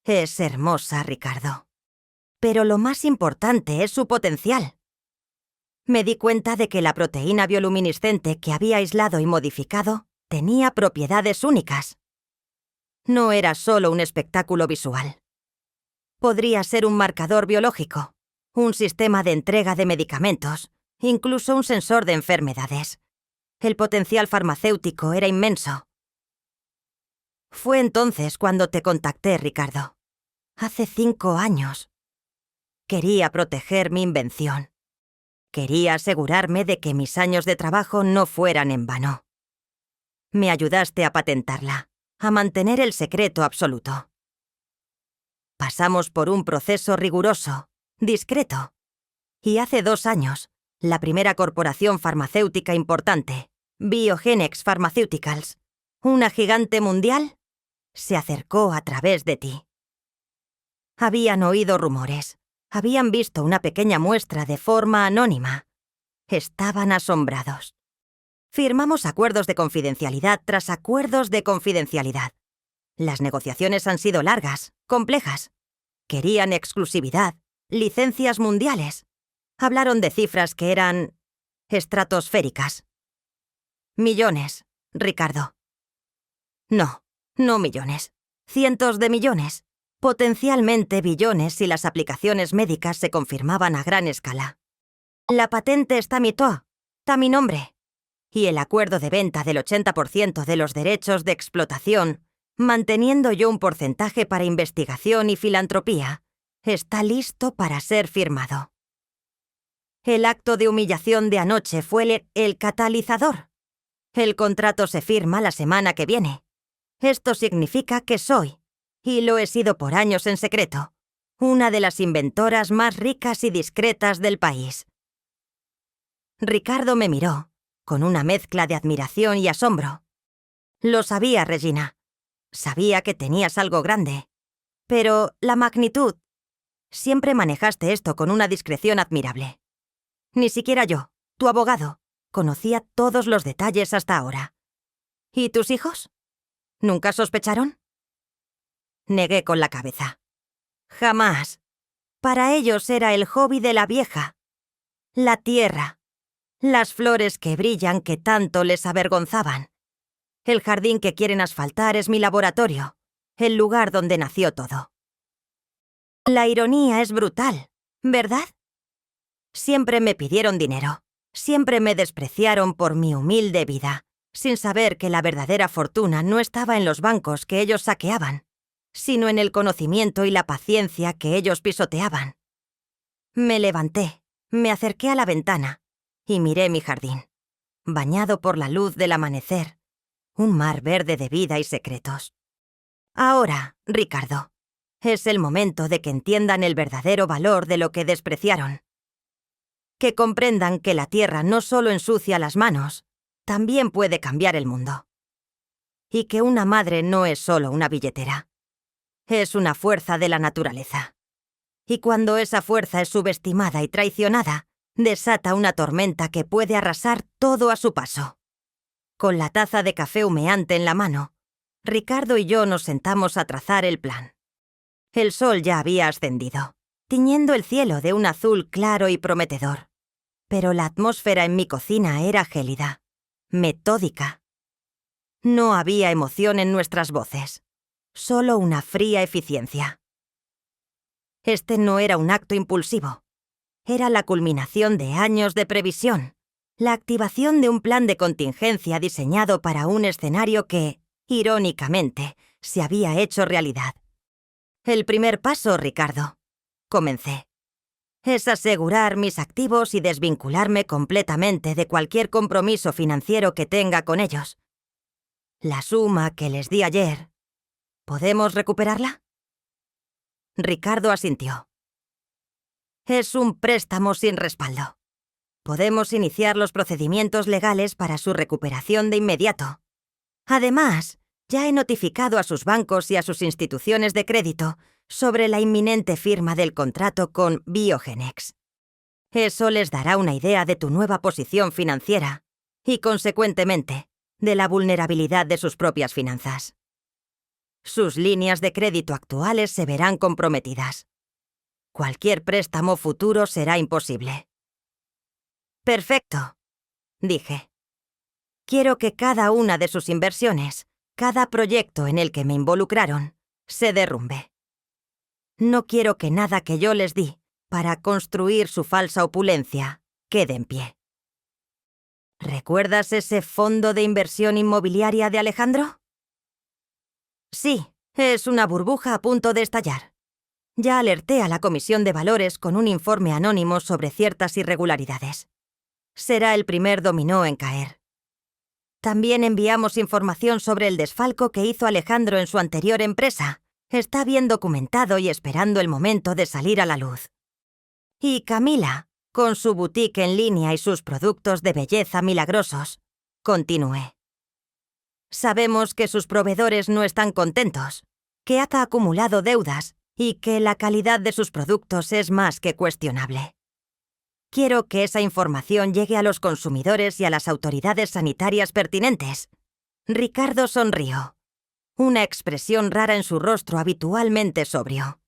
Es hermosa, Ricardo. Pero lo más importante es su potencial. Me di cuenta de que la proteína bioluminiscente que había aislado y modificado tenía propiedades únicas. No era solo un espectáculo visual. Podría ser un marcador biológico, un sistema de entrega de medicamentos, incluso un sensor de enfermedades. El potencial farmacéutico era inmenso. Fue entonces cuando te contacté, Ricardo. Hace 5 años. Quería proteger mi invención. Quería asegurarme de que mis años de trabajo no fueran en vano. Me ayudaste a patentarla, a mantener el secreto absoluto. Pasamos por un proceso riguroso, discreto. Y hace 2 años, la primera corporación farmacéutica importante, Biogenex Pharmaceuticals, una gigante mundial, se acercó a través de ti. Habían oído rumores, habían visto una pequeña muestra de forma anónima. Estaban asombrados. Firmamos acuerdos de confidencialidad tras acuerdos de confidencialidad. Las negociaciones han sido largas, complejas. Querían exclusividad, licencias mundiales. Hablaron de cifras que eran estratosféricas. Millones, Ricardo. No, no millones. Cientos de millones. Potencialmente billones si las aplicaciones médicas se confirmaban a gran escala. La patente está a mi nombre. Y el acuerdo de venta del 80% de los derechos de explotación, manteniendo yo un porcentaje para investigación y filantropía, está listo para ser firmado. El acto de humillación de anoche fue el catalizador. El contrato se firma la semana que viene. Esto significa que soy, y lo he sido por años en secreto, una de las inventoras más ricas y discretas del país. Ricardo me miró, con una mezcla de admiración y asombro. Lo sabía, Regina. Sabía que tenías algo grande. Pero la magnitud... Siempre manejaste esto con una discreción admirable. Ni siquiera yo, tu abogado, conocía todos los detalles hasta ahora. ¿Y tus hijos? ¿Nunca sospecharon? Negué con la cabeza. Jamás. Para ellos era el hobby de la vieja. La tierra. Las flores que brillan que tanto les avergonzaban. El jardín que quieren asfaltar es mi laboratorio, el lugar donde nació todo. La ironía es brutal, ¿verdad? Siempre me pidieron dinero. Siempre me despreciaron por mi humilde vida, sin saber que la verdadera fortuna no estaba en los bancos que ellos saqueaban, sino en el conocimiento y la paciencia que ellos pisoteaban. Me levanté, me acerqué a la ventana y miré mi jardín, bañado por la luz del amanecer, un mar verde de vida y secretos. Ahora, Ricardo, es el momento de que entiendan el verdadero valor de lo que despreciaron. Que comprendan que la tierra no solo ensucia las manos, también puede cambiar el mundo. Y que una madre no es solo una billetera. Es una fuerza de la naturaleza. Y cuando esa fuerza es subestimada y traicionada, desata una tormenta que puede arrasar todo a su paso. Con la taza de café humeante en la mano, Ricardo y yo nos sentamos a trazar el plan. El sol ya había ascendido, tiñendo el cielo de un azul claro y prometedor. Pero la atmósfera en mi cocina era gélida, metódica. No había emoción en nuestras voces, solo una fría eficiencia. Este no era un acto impulsivo. Era la culminación de años de previsión, la activación de un plan de contingencia diseñado para un escenario que, irónicamente, se había hecho realidad. El primer paso, Ricardo, comencé, es asegurar mis activos y desvincularme completamente de cualquier compromiso financiero que tenga con ellos. La suma que les di ayer, ¿podemos recuperarla? Ricardo asintió. Es un préstamo sin respaldo. Podemos iniciar los procedimientos legales para su recuperación de inmediato. Además, ya he notificado a sus bancos y a sus instituciones de crédito sobre la inminente firma del contrato con Biogenex. Eso les dará una idea de tu nueva posición financiera y, consecuentemente, de la vulnerabilidad de sus propias finanzas. Sus líneas de crédito actuales se verán comprometidas. Cualquier préstamo futuro será imposible. Perfecto, dije. Quiero que cada una de sus inversiones, cada proyecto en el que me involucraron, se derrumbe. No quiero que nada que yo les di para construir su falsa opulencia quede en pie. ¿Recuerdas ese fondo de inversión inmobiliaria de Alejandro? Sí, es una burbuja a punto de estallar. Ya alerté a la Comisión de Valores con un informe anónimo sobre ciertas irregularidades. Será el primer dominó en caer. También enviamos información sobre el desfalco que hizo Alejandro en su anterior empresa. Está bien documentado y esperando el momento de salir a la luz. Y Camila, con su boutique en línea y sus productos de belleza milagrosos, continué. Sabemos que sus proveedores no están contentos, que ha acumulado deudas y que la calidad de sus productos es más que cuestionable. Quiero que esa información llegue a los consumidores y a las autoridades sanitarias pertinentes. Ricardo sonrió, una expresión rara en su rostro habitualmente sobrio.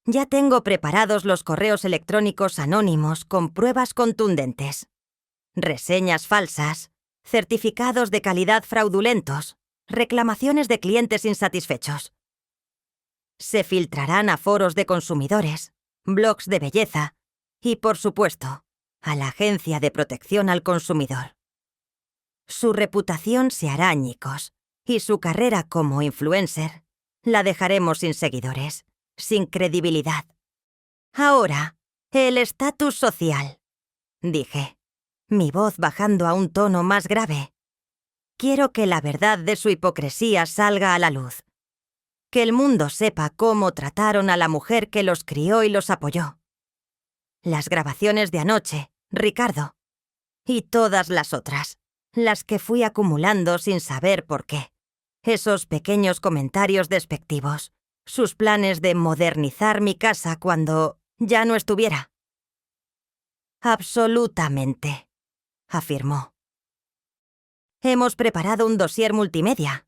Ya tengo preparados los correos electrónicos anónimos con pruebas contundentes. Reseñas falsas, certificados de calidad fraudulentos, reclamaciones de clientes insatisfechos. Se filtrarán a foros de consumidores, blogs de belleza y, por supuesto, a la Agencia de Protección al Consumidor. Su reputación se hará añicos y su carrera como influencer la dejaremos sin seguidores, sin credibilidad. Ahora, el estatus social, dije, mi voz bajando a un tono más grave. Quiero que la verdad de su hipocresía salga a la luz. Que el mundo sepa cómo trataron a la mujer que los crió y los apoyó. Las grabaciones de anoche, Ricardo. Y todas las otras, las que fui acumulando sin saber por qué. Esos pequeños comentarios despectivos, sus planes de modernizar mi casa cuando ya no estuviera. Absolutamente, afirmó. Hemos preparado un dossier multimedia.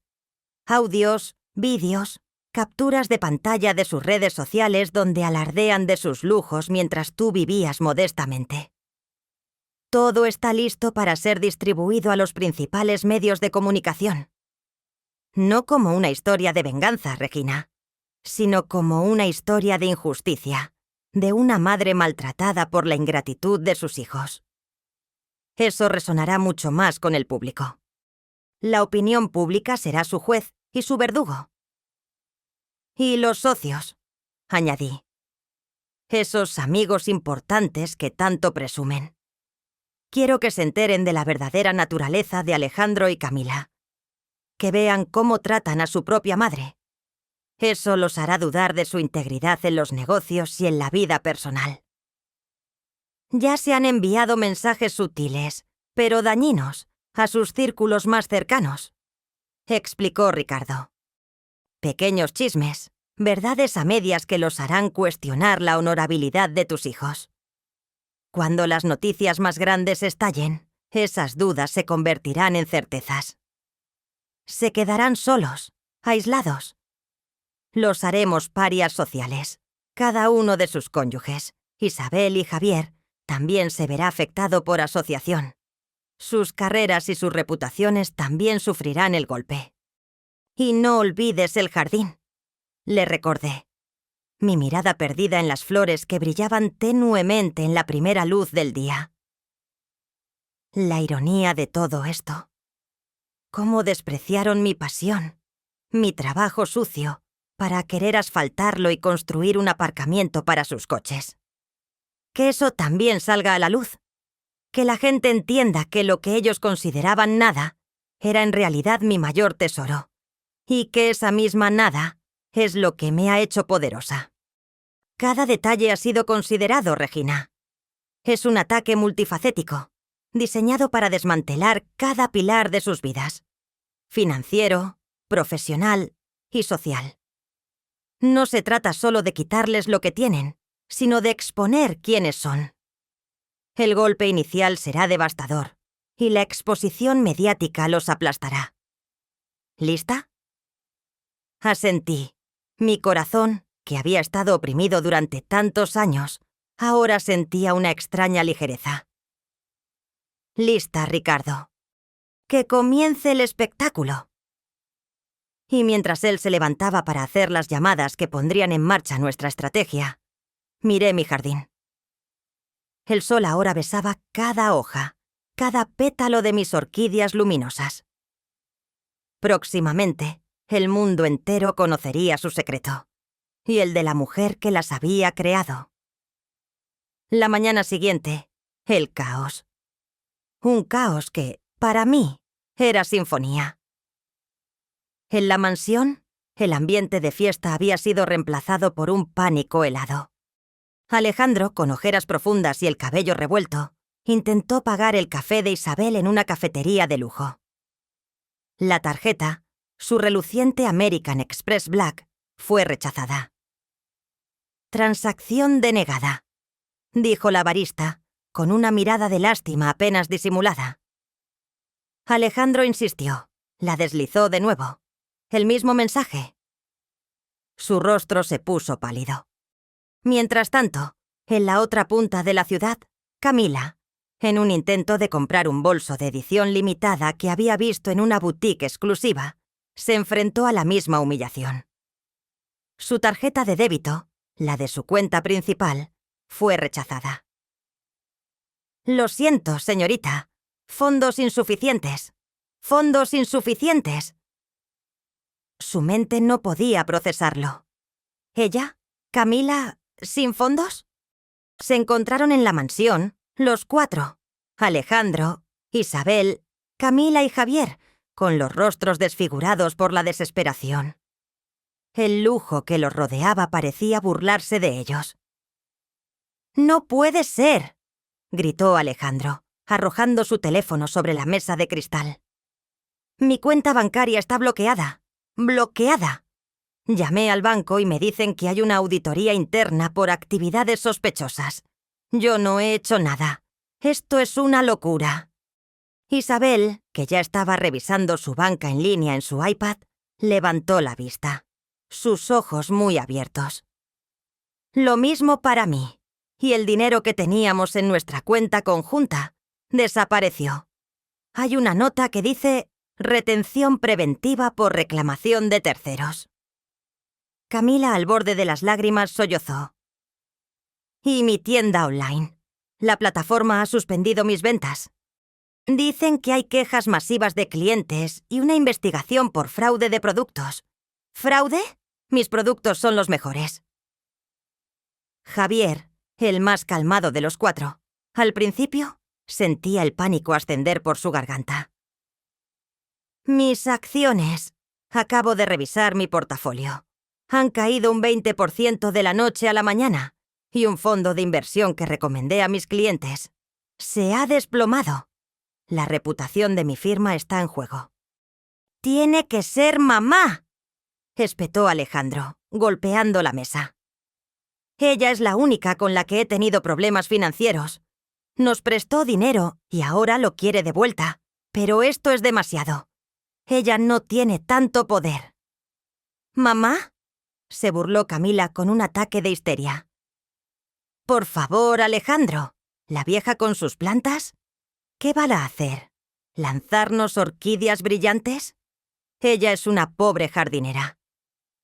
Audios, vídeos, capturas de pantalla de sus redes sociales donde alardean de sus lujos mientras tú vivías modestamente. Todo está listo para ser distribuido a los principales medios de comunicación. No como una historia de venganza, Regina, sino como una historia de injusticia, de una madre maltratada por la ingratitud de sus hijos. Eso resonará mucho más con el público. La opinión pública será su juez y su verdugo. Y los socios, añadí. Esos amigos importantes que tanto presumen. Quiero que se enteren de la verdadera naturaleza de Alejandro y Camila. Que vean cómo tratan a su propia madre. Eso los hará dudar de su integridad en los negocios y en la vida personal. Ya se han enviado mensajes sutiles, pero dañinos, a sus círculos más cercanos, explicó Ricardo. Pequeños chismes, verdades a medias que los harán cuestionar la honorabilidad de tus hijos. Cuando las noticias más grandes estallen, esas dudas se convertirán en certezas. Se quedarán solos, aislados. Los haremos parias sociales. Cada uno de sus cónyuges, Isabel y Javier, también se verá afectado por asociación. Sus carreras y sus reputaciones también sufrirán el golpe. Y no olvides el jardín, le recordé. mi mirada perdida en las flores que brillaban tenuemente en la primera luz del día. La ironía de todo esto. Cómo despreciaron mi pasión, mi trabajo sucio, para querer asfaltarlo y construir un aparcamiento para sus coches. Que eso también salga a la luz. Que la gente entienda que lo que ellos consideraban nada era en realidad mi mayor tesoro. Y que esa misma nada es lo que me ha hecho poderosa. Cada detalle ha sido considerado, Regina. Es un ataque multifacético, diseñado para desmantelar cada pilar de sus vidas. Financiero, profesional y social. No se trata solo de quitarles lo que tienen, sino de exponer quiénes son. El golpe inicial será devastador, y la exposición mediática los aplastará. ¿Lista? Asentí. Mi corazón, que había estado oprimido durante tantos años, ahora sentía una extraña ligereza. Lista, Ricardo. Que comience el espectáculo. Y mientras él se levantaba para hacer las llamadas que pondrían en marcha nuestra estrategia, miré mi jardín. El sol ahora besaba cada hoja, cada pétalo de mis orquídeas luminosas. Próximamente, el mundo entero conocería su secreto, y el de la mujer que las había creado. La mañana siguiente, el caos. Un caos que, para mí, era sinfonía. En la mansión, el ambiente de fiesta había sido reemplazado por un pánico helado. Alejandro, con ojeras profundas y el cabello revuelto, intentó pagar el café de Isabel en una cafetería de lujo. La tarjeta, su reluciente American Express Black, fue rechazada. «Transacción denegada», dijo la barista, con una mirada de lástima apenas disimulada. Alejandro insistió, la deslizó de nuevo. El mismo mensaje. Su rostro se puso pálido. Mientras tanto, en la otra punta de la ciudad, Camila, en un intento de comprar un bolso de edición limitada que había visto en una boutique exclusiva, se enfrentó a la misma humillación. Su tarjeta de débito, la de su cuenta principal, fue rechazada. «Lo siento, señorita. Fondos insuficientes. Fondos insuficientes». Su mente no podía procesarlo. ¿Ella, Camila, sin fondos? Se encontraron en la mansión, los cuatro: Alejandro, Isabel, Camila y Javier, con los rostros desfigurados por la desesperación. El lujo que los rodeaba parecía burlarse de ellos. «¡No puede ser!», gritó Alejandro, arrojando su teléfono sobre la mesa de cristal. «Mi cuenta bancaria está bloqueada. ¡Bloqueada! Llamé al banco y me dicen que hay una auditoría interna por actividades sospechosas. Yo no he hecho nada. Esto es una locura». Isabel, que ya estaba revisando su banca en línea en su iPad, levantó la vista, sus ojos muy abiertos. «Lo mismo para mí. Y el dinero que teníamos en nuestra cuenta conjunta desapareció. Hay una nota que dice «retención preventiva por reclamación de terceros». Camila, al borde de las lágrimas, sollozó. «Y mi tienda online. La plataforma ha suspendido mis ventas. Dicen que hay quejas masivas de clientes y una investigación por fraude de productos». «¿Fraude? Mis productos son los mejores». Javier, el más calmado de los cuatro, al principio sentía el pánico ascender por su garganta. «Mis acciones. Acabo de revisar mi portafolio. Han caído un 20% de la noche a la mañana, y un fondo de inversión que recomendé a mis clientes se ha desplomado. La reputación de mi firma está en juego». «¡Tiene que ser mamá!», espetó Alejandro, golpeando la mesa. «Ella es la única con la que he tenido problemas financieros. Nos prestó dinero y ahora lo quiere de vuelta, pero esto es demasiado. Ella no tiene tanto poder». «¿Mamá?», se burló Camila con un ataque de histeria. «Por favor, Alejandro, ¿la vieja con sus plantas? ¿Qué va a hacer? ¿Lanzarnos orquídeas brillantes? Ella es una pobre jardinera.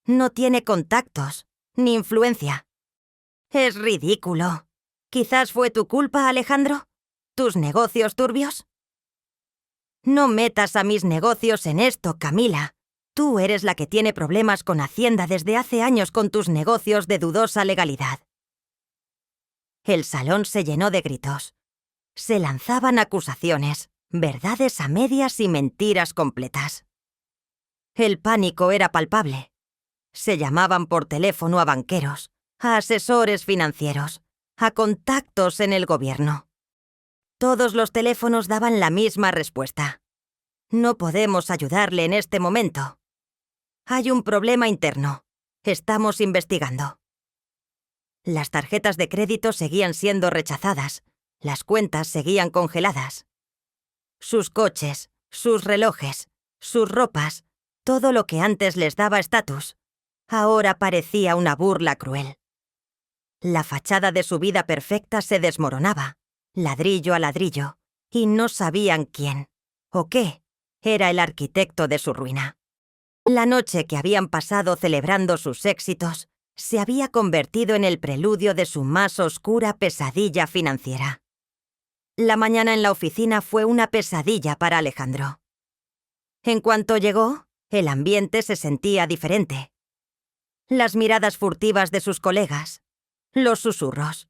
No tiene contactos, ni influencia. Es ridículo. ¿Quizás fue tu culpa, Alejandro? ¿Tus negocios turbios? No metas a mis negocios en esto, Camila. Tú eres la que tiene problemas con Hacienda desde hace años con tus negocios de dudosa legalidad. El salón se llenó de gritos. Se lanzaban acusaciones, verdades a medias y mentiras completas. El pánico era palpable. Se llamaban por teléfono a banqueros, a asesores financieros, a contactos en el gobierno. Todos los teléfonos daban la misma respuesta. No podemos ayudarle en este momento. Hay un problema interno. Estamos investigando. Las tarjetas de crédito seguían siendo rechazadas. Las cuentas seguían congeladas. Sus coches, sus relojes, sus ropas, todo lo que antes les daba estatus, ahora parecía una burla cruel. La fachada de su vida perfecta se desmoronaba, ladrillo a ladrillo, y no sabían quién, o qué, era el arquitecto de su ruina. La noche que habían pasado celebrando sus éxitos se había convertido en el preludio de su más oscura pesadilla financiera. La mañana en la oficina fue una pesadilla para Alejandro. En cuanto llegó, el ambiente se sentía diferente. Las miradas furtivas de sus colegas, los susurros.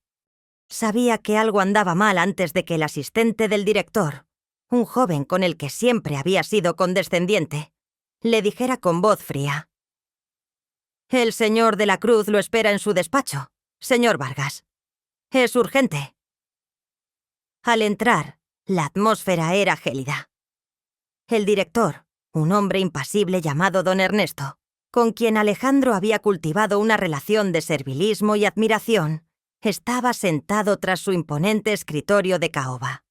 Sabía que algo andaba mal antes de que el asistente del director, un joven con el que siempre había sido condescendiente, le dijera con voz fría: «El señor de la Cruz lo espera en su despacho, señor Vargas. Es urgente». Al entrar, la atmósfera era gélida. El director, un hombre impasible llamado don Ernesto, con quien Alejandro había cultivado una relación de servilismo y admiración, estaba sentado tras su imponente escritorio de caoba.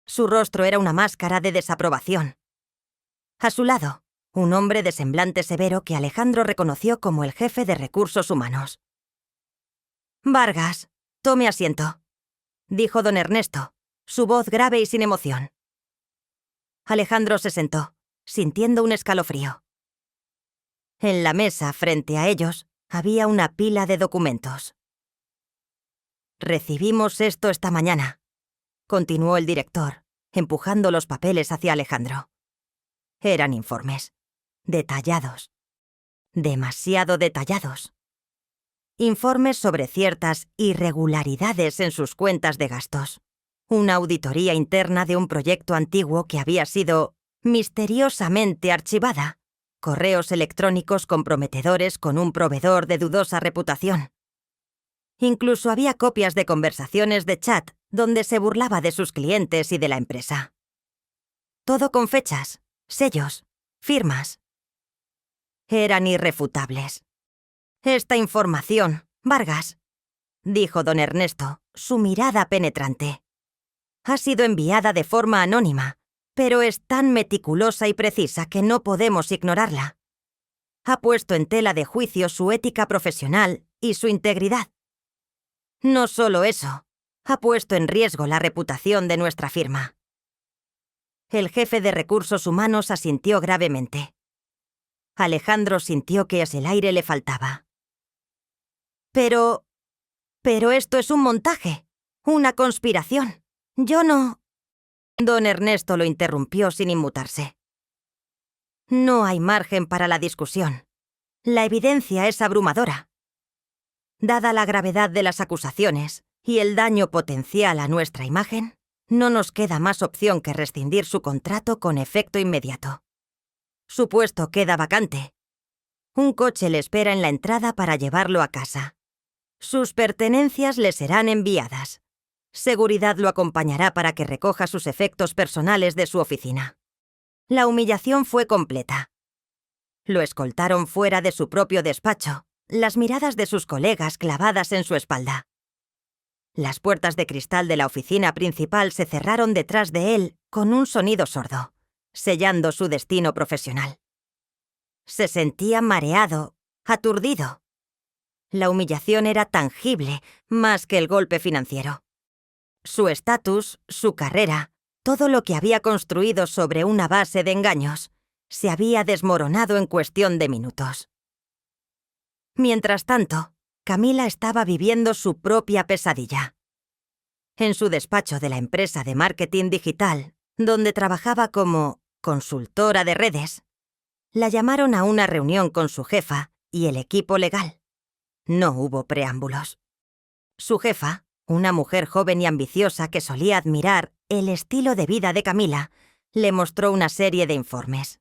Su rostro era una máscara de desaprobación. A su lado, un hombre de semblante severo que Alejandro reconoció como el jefe de recursos humanos. «Vargas, tome asiento», dijo don Ernesto, su voz grave y sin emoción. Alejandro se sentó, sintiendo un escalofrío. En la mesa, frente a ellos, había una pila de documentos. «Recibimos esto esta mañana», continuó el director, empujando los papeles hacia Alejandro. Eran informes. Detallados. Demasiado detallados. Informes sobre ciertas irregularidades en sus cuentas de gastos. Una auditoría interna de un proyecto antiguo que había sido misteriosamente archivada. Correos electrónicos comprometedores con un proveedor de dudosa reputación. Incluso había copias de conversaciones de chat donde se burlaba de sus clientes y de la empresa. Todo con fechas, sellos, firmas. Eran irrefutables. «Esta información, Vargas», dijo don Ernesto, su mirada penetrante, «ha sido enviada de forma anónima, pero es tan meticulosa y precisa que no podemos ignorarla. Ha puesto en tela de juicio su ética profesional y su integridad. No solo eso, ha puesto en riesgo la reputación de nuestra firma». El jefe de recursos humanos asintió gravemente. Alejandro sintió que el aire le faltaba. Pero esto es un montaje, una conspiración. Yo no... Don Ernesto lo interrumpió sin inmutarse. «No hay margen para la discusión. La evidencia es abrumadora. Dada la gravedad de las acusaciones y el daño potencial a nuestra imagen, no nos queda más opción que rescindir su contrato con efecto inmediato. Su puesto queda vacante. Un coche le espera en la entrada para llevarlo a casa. Sus pertenencias le serán enviadas. Seguridad lo acompañará para que recoja sus efectos personales de su oficina». La humillación fue completa. Lo escoltaron fuera de su propio despacho, las miradas de sus colegas clavadas en su espalda. Las puertas de cristal de la oficina principal se cerraron detrás de él con un sonido sordo, sellando su destino profesional. Se sentía mareado, aturdido. La humillación era tangible, más que el golpe financiero. Su estatus, su carrera, todo lo que había construido sobre una base de engaños, se había desmoronado en cuestión de minutos. Mientras tanto, Camila estaba viviendo su propia pesadilla. En su despacho de la empresa de marketing digital, donde trabajaba como consultora de redes, la llamaron a una reunión con su jefa y el equipo legal. No hubo preámbulos. Su jefa, una mujer joven y ambiciosa que solía admirar el estilo de vida de Camila, le mostró una serie de informes.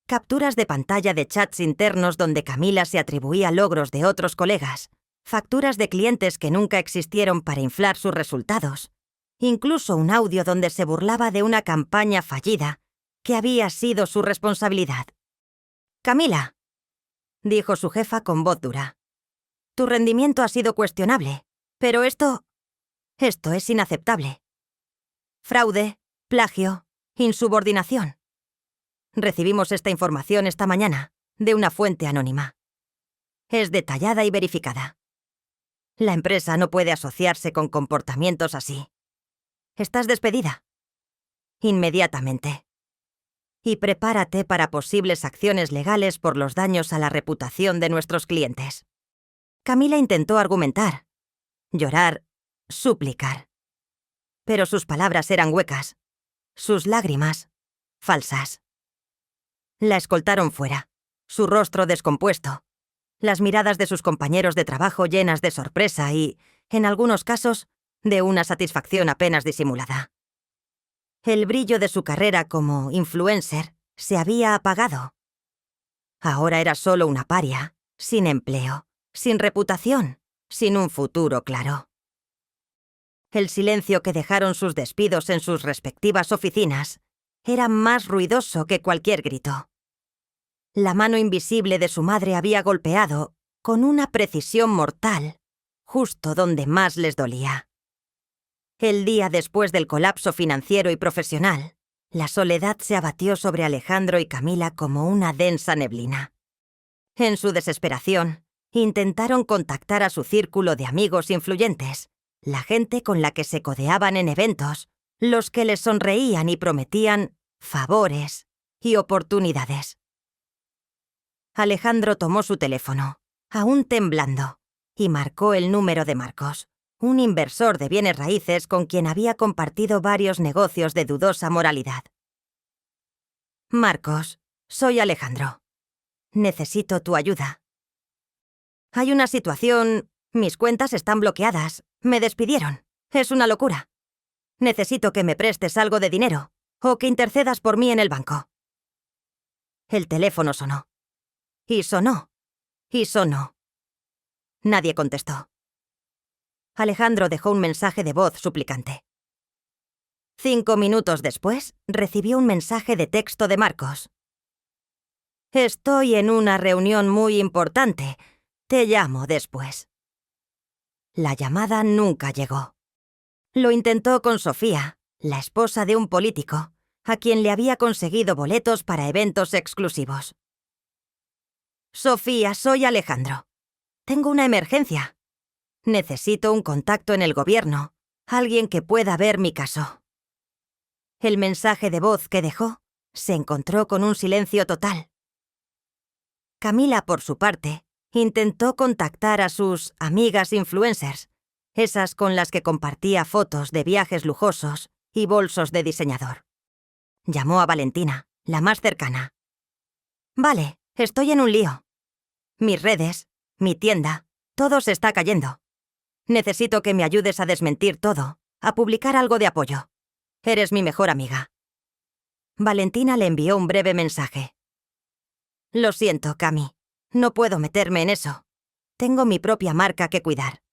Capturas de pantalla de chats internos donde Camila se atribuía logros de otros colegas, facturas de clientes que nunca existieron para inflar sus resultados, incluso un audio donde se burlaba de una campaña fallida que había sido su responsabilidad. «Camila», dijo su jefa con voz dura, «tu rendimiento ha sido cuestionable, pero esto es inaceptable. Fraude, plagio, insubordinación. Recibimos esta información esta mañana, de una fuente anónima. Es detallada y verificada. La empresa no puede asociarse con comportamientos así. Estás despedida. Inmediatamente. Y prepárate para posibles acciones legales por los daños a la reputación de nuestros clientes». Camila intentó argumentar, llorar, suplicar. Pero sus palabras eran huecas, sus lágrimas, falsas. La escoltaron fuera, su rostro descompuesto, las miradas de sus compañeros de trabajo llenas de sorpresa y, en algunos casos, de una satisfacción apenas disimulada. El brillo de su carrera como influencer se había apagado. Ahora era solo una paria, sin empleo, sin reputación, sin un futuro claro. El silencio que dejaron sus despidos en sus respectivas oficinas era más ruidoso que cualquier grito. La mano invisible de su madre había golpeado, con una precisión mortal, justo donde más les dolía. El día después del colapso financiero y profesional, la soledad se abatió sobre Alejandro y Camila como una densa neblina. En su desesperación, intentaron contactar a su círculo de amigos influyentes, la gente con la que se codeaban en eventos, los que les sonreían y prometían favores y oportunidades. Alejandro tomó su teléfono, aún temblando, y marcó el número de Marcos, un inversor de bienes raíces con quien había compartido varios negocios de dudosa moralidad. «Marcos, soy Alejandro. Necesito tu ayuda. Hay una situación... Mis cuentas están bloqueadas. Me despidieron. Es una locura. Necesito que me prestes algo de dinero, o que intercedas por mí en el banco». El teléfono sonó. Y sonó. Y sonó. Nadie contestó. Alejandro dejó un mensaje de voz suplicante. 5 minutos después, recibió un mensaje de texto de Marcos. «Estoy en una reunión muy importante. Te llamo después». La llamada nunca llegó. Lo intentó con Sofía, la esposa de un político, a quien le había conseguido boletos para eventos exclusivos. «Sofía, soy Alejandro. Tengo una emergencia. Necesito un contacto en el gobierno, alguien que pueda ver mi caso». El mensaje de voz que dejó se encontró con un silencio total. Camila, por su parte, intentó contactar a sus amigas influencers, esas con las que compartía fotos de viajes lujosos y bolsos de diseñador. Llamó a Valentina, la más cercana. «Vale, estoy en un lío. Mis redes, mi tienda, todo se está cayendo. Necesito que me ayudes a desmentir todo, a publicar algo de apoyo. Eres mi mejor amiga». Valentina le envió un breve mensaje. «Lo siento, Cami. No puedo meterme en eso. Tengo mi propia marca que cuidar».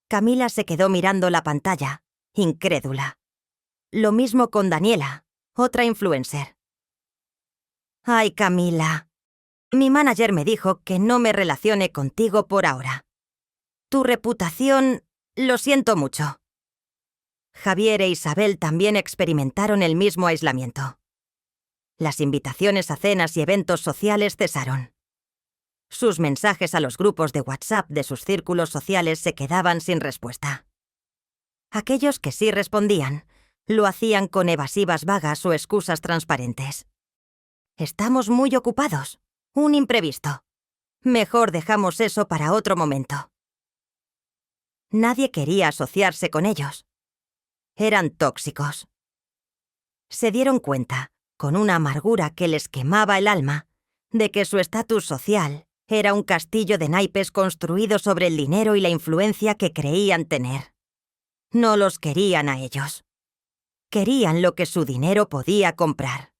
Camila se quedó mirando la pantalla, incrédula. Lo mismo con Daniela, otra influencer. «Ay, Camila. Mi manager me dijo que no me relacione contigo por ahora. Tu reputación... Lo siento mucho». Javier e Isabel también experimentaron el mismo aislamiento. Las invitaciones a cenas y eventos sociales cesaron. Sus mensajes a los grupos de WhatsApp de sus círculos sociales se quedaban sin respuesta. Aquellos que sí respondían, lo hacían con evasivas vagas o excusas transparentes. «Estamos muy ocupados. Un imprevisto». Mejor dejamos eso para otro momento. Nadie quería asociarse con ellos. Eran tóxicos. Se dieron cuenta, con una amargura que les quemaba el alma, de que su estatus social era un castillo de naipes construido sobre el dinero y la influencia que creían tener. No los querían a ellos. Querían lo que su dinero podía comprar.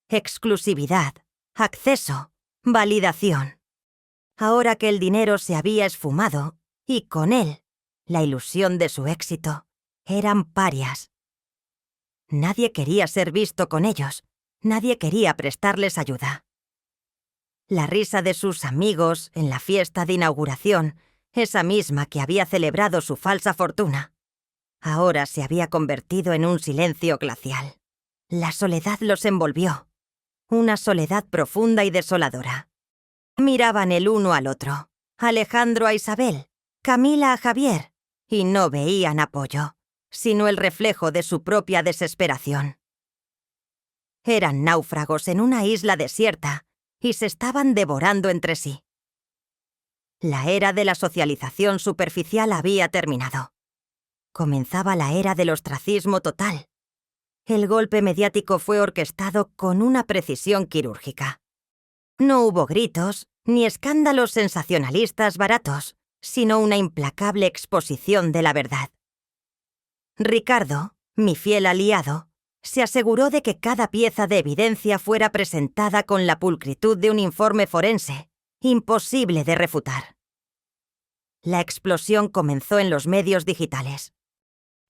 Exclusividad, acceso, validación. Ahora que el dinero se había esfumado, y con él, la ilusión de su éxito, eran parias. Nadie quería ser visto con ellos, nadie quería prestarles ayuda. La risa de sus amigos en la fiesta de inauguración, esa misma que había celebrado su falsa fortuna, ahora se había convertido en un silencio glacial. La soledad los envolvió, una soledad profunda y desoladora. Miraban el uno al otro, Alejandro a Isabel, Camila a Javier, y no veían apoyo, sino el reflejo de su propia desesperación. Eran náufragos en una isla desierta y se estaban devorando entre sí. La era de la socialización superficial había terminado. Comenzaba la era del ostracismo total. El golpe mediático fue orquestado con una precisión quirúrgica. No hubo gritos ni escándalos sensacionalistas baratos, sino una implacable exposición de la verdad. Ricardo, mi fiel aliado, se aseguró de que cada pieza de evidencia fuera presentada con la pulcritud de un informe forense, imposible de refutar. La explosión comenzó en los medios digitales.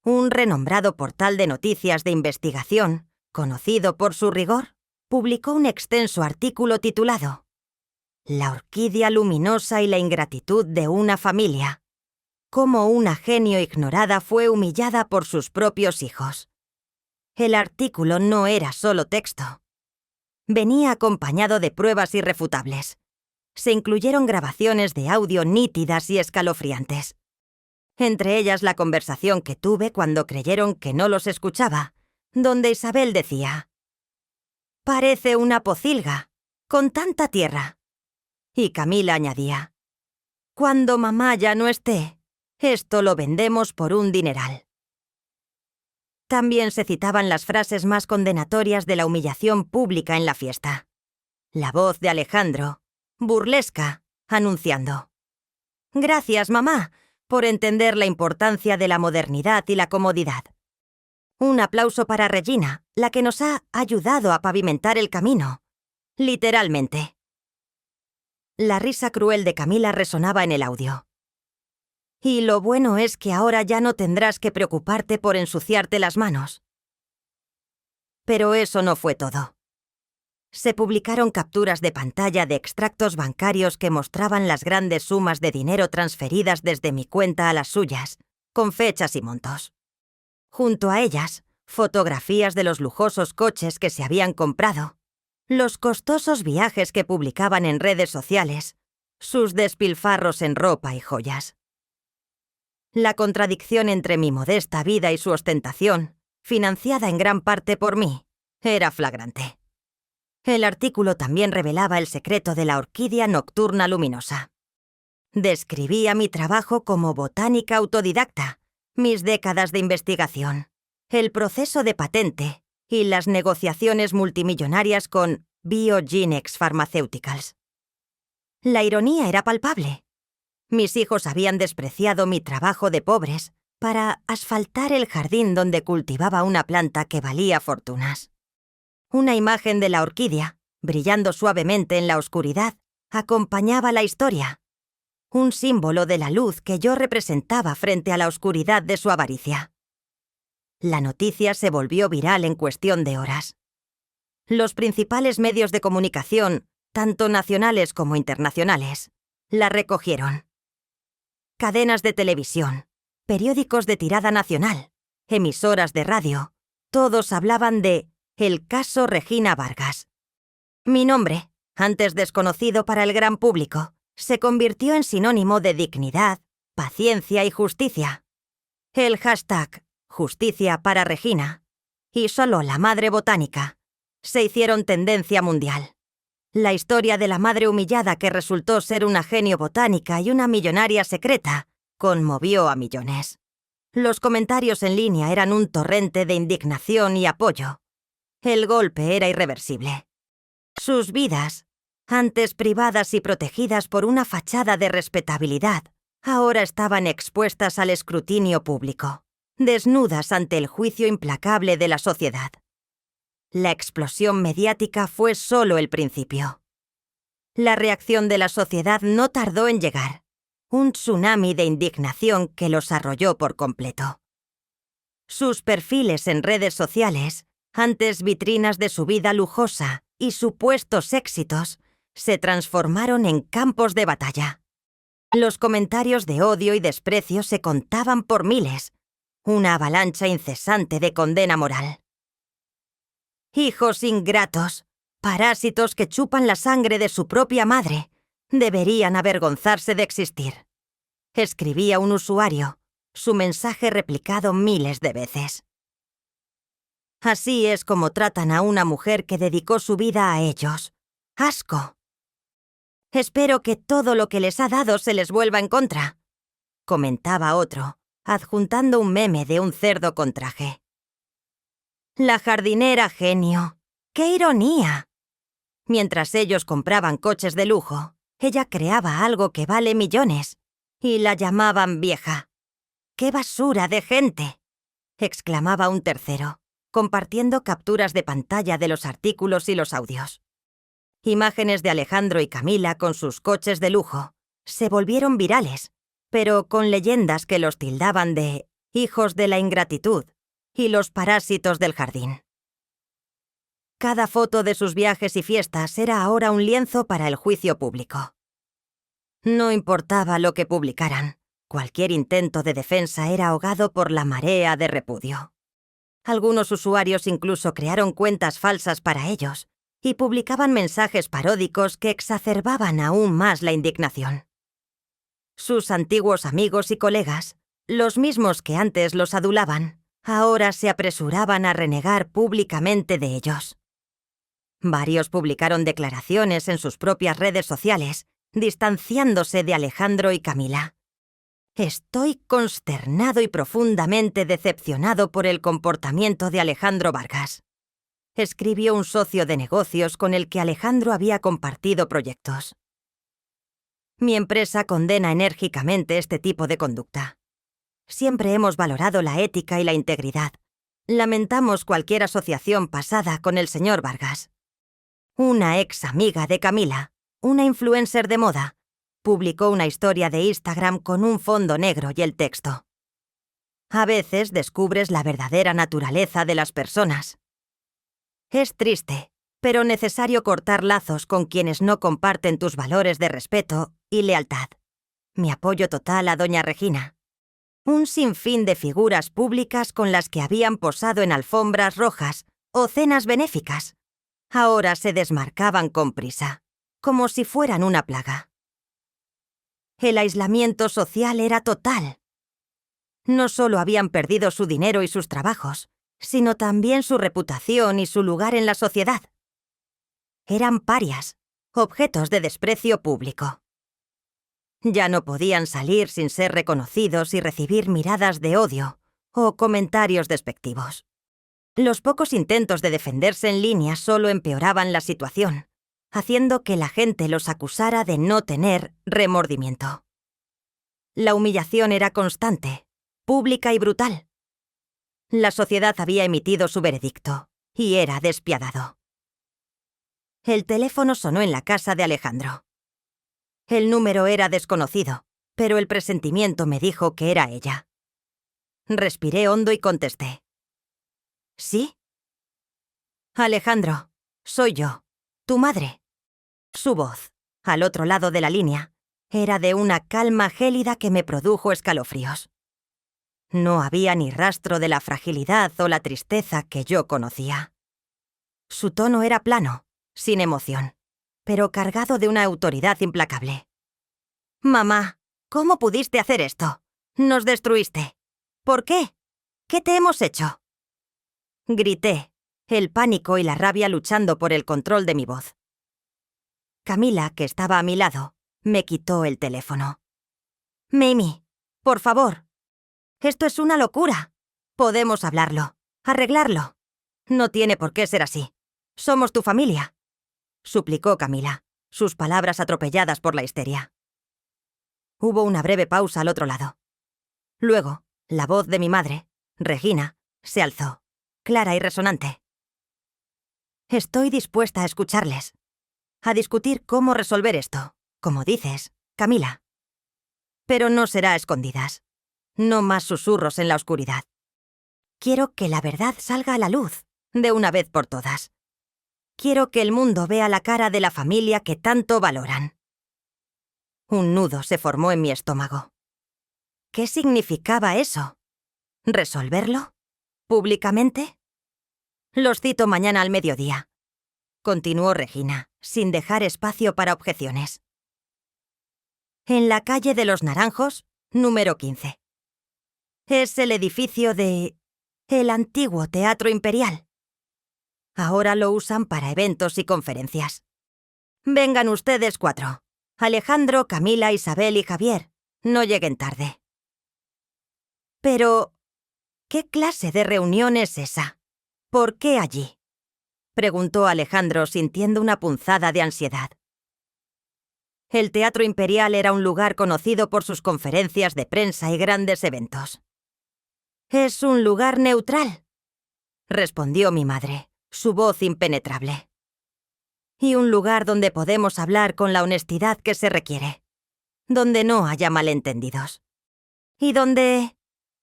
Un renombrado portal de noticias de investigación, conocido por su rigor, publicó un extenso artículo titulado «La orquídea luminosa y la ingratitud de una familia. Cómo una genio ignorada fue humillada por sus propios hijos». El artículo no era solo texto. Venía acompañado de pruebas irrefutables. Se incluyeron grabaciones de audio nítidas y escalofriantes. Entre ellas la conversación que tuve cuando creyeron que no los escuchaba, donde Isabel decía: «Parece una pocilga, con tanta tierra». Y Camila añadía: «Cuando mamá ya no esté, esto lo vendemos por un dineral». También se citaban las frases más condenatorias de la humillación pública en la fiesta. La voz de Alejandro, burlesca, anunciando: «Gracias, mamá, por entender la importancia de la modernidad y la comodidad». Un aplauso para Regina, la que nos ha ayudado a pavimentar el camino. Literalmente. La risa cruel de Camila resonaba en el audio. «Y lo bueno es que ahora ya no tendrás que preocuparte por ensuciarte las manos». Pero eso no fue todo. Se publicaron capturas de pantalla de extractos bancarios que mostraban las grandes sumas de dinero transferidas desde mi cuenta a las suyas, con fechas y montos. Junto a ellas, fotografías de los lujosos coches que se habían comprado, los costosos viajes que publicaban en redes sociales, sus despilfarros en ropa y joyas. La contradicción entre mi modesta vida y su ostentación, financiada en gran parte por mí, era flagrante. El artículo también revelaba el secreto de la orquídea nocturna luminosa. Describía mi trabajo como botánica autodidacta, mis décadas de investigación, el proceso de patente y las negociaciones multimillonarias con Biogenex Pharmaceuticals. La ironía era palpable. Mis hijos habían despreciado mi trabajo de pobres para asfaltar el jardín donde cultivaba una planta que valía fortunas. Una imagen de la orquídea, brillando suavemente en la oscuridad, acompañaba la historia. Un símbolo de la luz que yo representaba frente a la oscuridad de su avaricia. La noticia se volvió viral en cuestión de horas. Los principales medios de comunicación, tanto nacionales como internacionales, la recogieron. Cadenas de televisión, periódicos de tirada nacional, emisoras de radio, todos hablaban de el caso Regina Vargas. Mi nombre, antes desconocido para el gran público, se convirtió en sinónimo de dignidad, paciencia y justicia. El hashtag Justicia para Regina y solo la madre botánica se hicieron tendencia mundial. La historia de la madre humillada que resultó ser una genio botánica y una millonaria secreta conmovió a millones. Los comentarios en línea eran un torrente de indignación y apoyo. El golpe era irreversible. Sus vidas, antes privadas y protegidas por una fachada de respetabilidad, ahora estaban expuestas al escrutinio público, desnudas ante el juicio implacable de la sociedad. La explosión mediática fue solo el principio. La reacción de la sociedad no tardó en llegar, un tsunami de indignación que los arrolló por completo. Sus perfiles en redes sociales, antes vitrinas de su vida lujosa y supuestos éxitos, se transformaron en campos de batalla. Los comentarios de odio y desprecio se contaban por miles, una avalancha incesante de condena moral. Hijos ingratos, parásitos que chupan la sangre de su propia madre, deberían avergonzarse de existir. Escribía un usuario, su mensaje replicado miles de veces. Así es como tratan a una mujer que dedicó su vida a ellos. ¡Asco! Espero que todo lo que les ha dado se les vuelva en contra, comentaba otro, adjuntando un meme de un cerdo con traje. La jardinera genio. ¡Qué ironía! Mientras ellos compraban coches de lujo, ella creaba algo que vale millones, y la llamaban vieja. ¡Qué basura de gente!, exclamaba un tercero, compartiendo capturas de pantalla de los artículos y los audios. Imágenes de Alejandro y Camila con sus coches de lujo se volvieron virales, pero con leyendas que los tildaban de hijos de la ingratitud y los parásitos del jardín. Cada foto de sus viajes y fiestas era ahora un lienzo para el juicio público. No importaba lo que publicaran, cualquier intento de defensa era ahogado por la marea de repudio. Algunos usuarios incluso crearon cuentas falsas para ellos y publicaban mensajes paródicos que exacerbaban aún más la indignación. Sus antiguos amigos y colegas, los mismos que antes los adulaban, ahora se apresuraban a renegar públicamente de ellos. Varios publicaron declaraciones en sus propias redes sociales, distanciándose de Alejandro y Camila. Estoy consternado y profundamente decepcionado por el comportamiento de Alejandro Vargas, escribió un socio de negocios con el que Alejandro había compartido proyectos. Mi empresa condena enérgicamente este tipo de conducta. Siempre hemos valorado la ética y la integridad. Lamentamos cualquier asociación pasada con el señor Vargas. Una ex amiga de Camila, una influencer de moda, publicó una historia de Instagram con un fondo negro y el texto: a veces descubres la verdadera naturaleza de las personas. Es triste, pero necesario cortar lazos con quienes no comparten tus valores de respeto y lealtad. Mi apoyo total a doña Regina. Un sinfín de figuras públicas con las que habían posado en alfombras rojas o cenas benéficas. Ahora se desmarcaban con prisa, como si fueran una plaga. El aislamiento social era total. No solo habían perdido su dinero y sus trabajos, sino también su reputación y su lugar en la sociedad. Eran parias, objetos de desprecio público. Ya no podían salir sin ser reconocidos y recibir miradas de odio o comentarios despectivos. Los pocos intentos de defenderse en línea solo empeoraban la situación, haciendo que la gente los acusara de no tener remordimiento. La humillación era constante, pública y brutal. La sociedad había emitido su veredicto, y era despiadado. El teléfono sonó en la casa de Alejandro. El número era desconocido, pero el presentimiento me dijo que era ella. Respiré hondo y contesté. ¿Sí? Alejandro, soy yo, tu madre. Su voz, al otro lado de la línea, era de una calma gélida que me produjo escalofríos. No había ni rastro de la fragilidad o la tristeza que yo conocía. Su tono era plano, sin emoción, pero cargado de una autoridad implacable. «Mamá, ¿cómo pudiste hacer esto? Nos destruiste. ¿Por qué? ¿Qué te hemos hecho?», grité, el pánico y la rabia luchando por el control de mi voz. Camila, que estaba a mi lado, me quitó el teléfono. «Mimi, por favor. Esto es una locura. Podemos hablarlo, arreglarlo. No tiene por qué ser así. Somos tu familia», suplicó Camila, sus palabras atropelladas por la histeria. Hubo una breve pausa al otro lado. Luego, la voz de mi madre, Regina, se alzó, clara y resonante. «Estoy dispuesta a escucharles, a discutir cómo resolver esto, como dices, Camila. Pero no será a escondidas. No más susurros en la oscuridad. Quiero que la verdad salga a la luz, de una vez por todas. Quiero que el mundo vea la cara de la familia que tanto valoran». Un nudo se formó en mi estómago. ¿Qué significaba eso? ¿Resolverlo? ¿Públicamente? «Los cito mañana al mediodía», continuó Regina, sin dejar espacio para objeciones. «En la calle de los Naranjos, número 15. Es el edificio de el antiguo Teatro Imperial. Ahora lo usan para eventos y conferencias. Vengan ustedes 4. Alejandro, Camila, Isabel y Javier. No lleguen tarde». «Pero, ¿qué clase de reunión es esa? ¿Por qué allí?», preguntó Alejandro, sintiendo una punzada de ansiedad. El Teatro Imperial era un lugar conocido por sus conferencias de prensa y grandes eventos. «Es un lugar neutral», respondió mi madre, su voz impenetrable. «Y un lugar donde podemos hablar con la honestidad que se requiere, donde no haya malentendidos. Y donde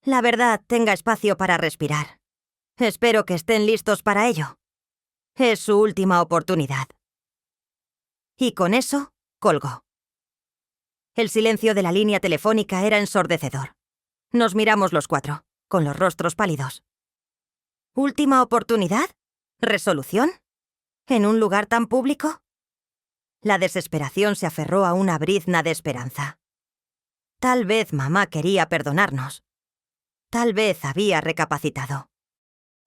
la verdad tenga espacio para respirar. Espero que estén listos para ello. Es su última oportunidad». Y con eso, colgó. El silencio de la línea telefónica era ensordecedor. Nos miramos los 4, con los rostros pálidos. ¿Última oportunidad? ¿Resolución? ¿En un lugar tan público? La desesperación se aferró a una brizna de esperanza. Tal vez mamá quería perdonarnos. Tal vez había recapacitado.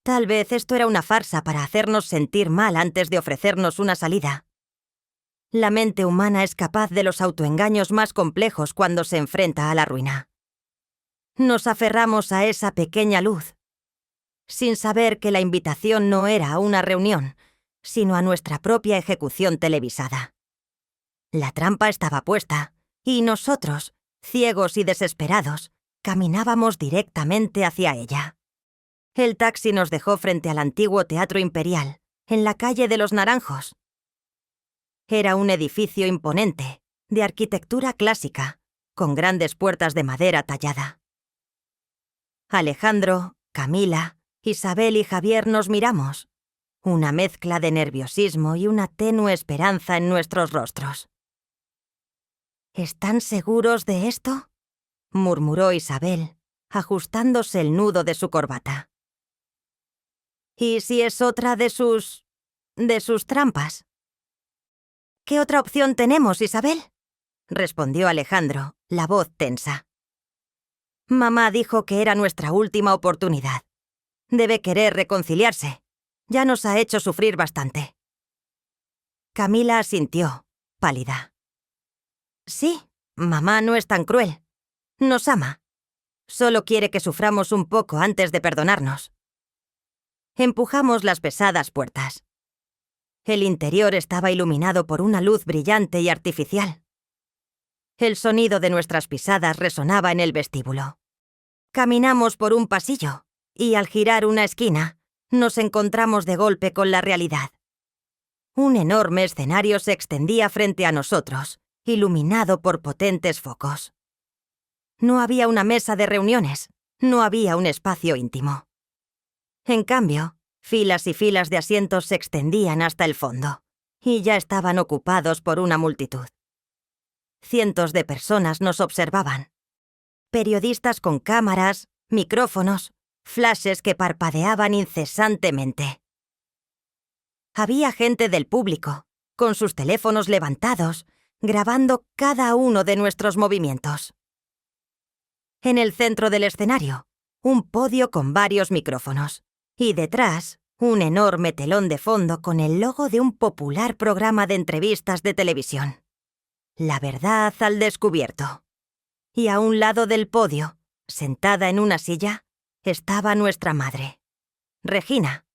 Tal vez esto era una farsa para hacernos sentir mal antes de ofrecernos una salida. La mente humana es capaz de los autoengaños más complejos cuando se enfrenta a la ruina. Nos aferramos a esa pequeña luz, sin saber que la invitación no era a una reunión, sino a nuestra propia ejecución televisada. La trampa estaba puesta, y nosotros, ciegos y desesperados, caminábamos directamente hacia ella. El taxi nos dejó frente al antiguo Teatro Imperial, en la calle de los Naranjos. Era un edificio imponente, de arquitectura clásica, con grandes puertas de madera tallada. Alejandro, Camila, Isabel y Javier nos miramos, una mezcla de nerviosismo y una tenue esperanza en nuestros rostros. «¿Están seguros de esto?», murmuró Isabel, ajustándose el nudo de su corbata. «¿Y si es otra de sus trampas?». «¿Qué otra opción tenemos, Isabel?», respondió Alejandro, la voz tensa. «Mamá dijo que era nuestra última oportunidad. Debe querer reconciliarse. Ya nos ha hecho sufrir bastante». Camila asintió, pálida. «Sí, mamá no es tan cruel. Nos ama. Solo quiere que suframos un poco antes de perdonarnos». Empujamos las pesadas puertas. El interior estaba iluminado por una luz brillante y artificial. El sonido de nuestras pisadas resonaba en el vestíbulo. Caminamos por un pasillo, y al girar una esquina, nos encontramos de golpe con la realidad. Un enorme escenario se extendía frente a nosotros, iluminado por potentes focos. No había una mesa de reuniones, no había un espacio íntimo. En cambio, filas y filas de asientos se extendían hasta el fondo, y ya estaban ocupados por una multitud. Cientos de personas nos observaban. Periodistas con cámaras, micrófonos, flashes que parpadeaban incesantemente. Había gente del público, con sus teléfonos levantados, grabando cada uno de nuestros movimientos. En el centro del escenario, un podio con varios micrófonos, y detrás, Un enorme telón de fondo con el logo de un popular programa de entrevistas de televisión. La verdad al descubierto. Y a un lado del podio, sentada en una silla, estaba nuestra madre, Regina.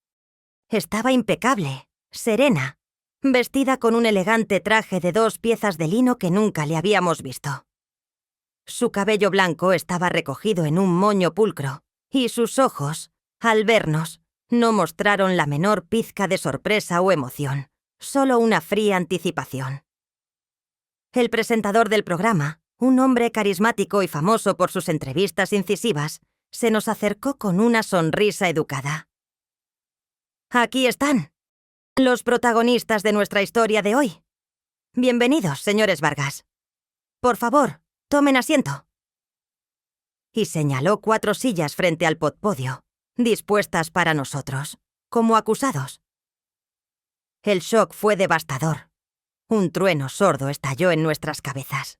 Estaba impecable, serena, vestida con un elegante traje de 2 piezas de lino que nunca le habíamos visto. Su cabello blanco estaba recogido en un moño pulcro, y sus ojos, al vernos, no mostraron la menor pizca de sorpresa o emoción, solo una fría anticipación. El presentador del programa, un hombre carismático y famoso por sus entrevistas incisivas, se nos acercó con una sonrisa educada. Aquí están, los protagonistas de nuestra historia de hoy. Bienvenidos, señores Vargas. Por favor, tomen asiento. Y señaló 4 sillas frente al podpodio, dispuestas para nosotros, como acusados. El shock fue devastador. Un trueno sordo estalló en nuestras cabezas.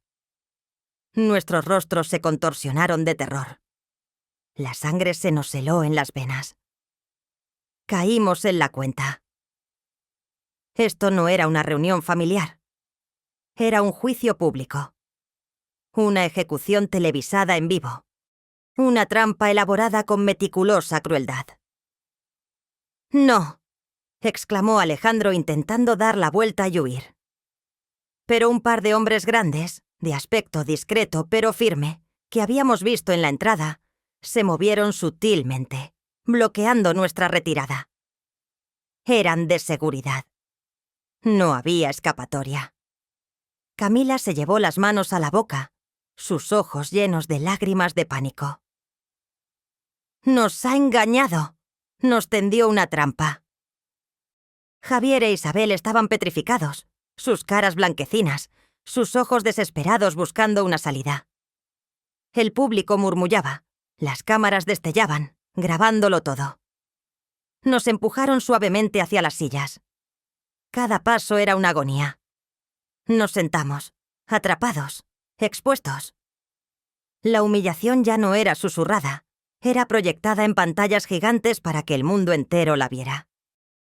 Nuestros rostros se contorsionaron de terror. La sangre se nos heló en las venas. Caímos en la cuenta. Esto no era una reunión familiar. Era un juicio público. Una ejecución televisada en vivo. Una trampa elaborada con meticulosa crueldad. «No», exclamó Alejandro intentando dar la vuelta y huir. Pero un par de hombres grandes, de aspecto discreto pero firme, que habíamos visto en la entrada, se movieron sutilmente, bloqueando nuestra retirada. Eran de seguridad. No había escapatoria. Camila se llevó las manos a la boca, sus ojos llenos de lágrimas de pánico. «Nos ha engañado. Nos tendió una trampa». Javier e Isabel estaban petrificados, sus caras blanquecinas, sus ojos desesperados buscando una salida. El público murmullaba, las cámaras destellaban, grabándolo todo. Nos empujaron suavemente hacia las sillas. Cada paso era una agonía. Nos sentamos, atrapados, expuestos. La humillación ya no era susurrada, era proyectada en pantallas gigantes para que el mundo entero la viera.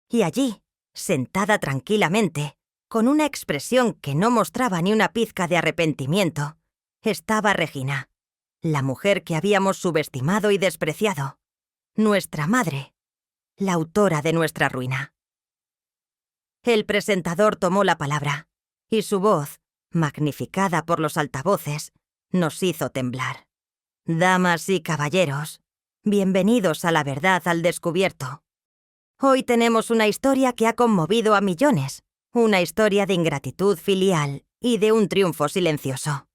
Y allí, sentada tranquilamente, con una expresión que no mostraba ni una pizca de arrepentimiento, estaba Regina, la mujer que habíamos subestimado y despreciado, nuestra madre, la autora de nuestra ruina. El presentador tomó la palabra, y su voz, magnificada por los altavoces, nos hizo temblar. «Damas y caballeros, bienvenidos a la verdad al descubierto. Hoy tenemos una historia que ha conmovido a millones, una historia de ingratitud filial y de un triunfo silencioso.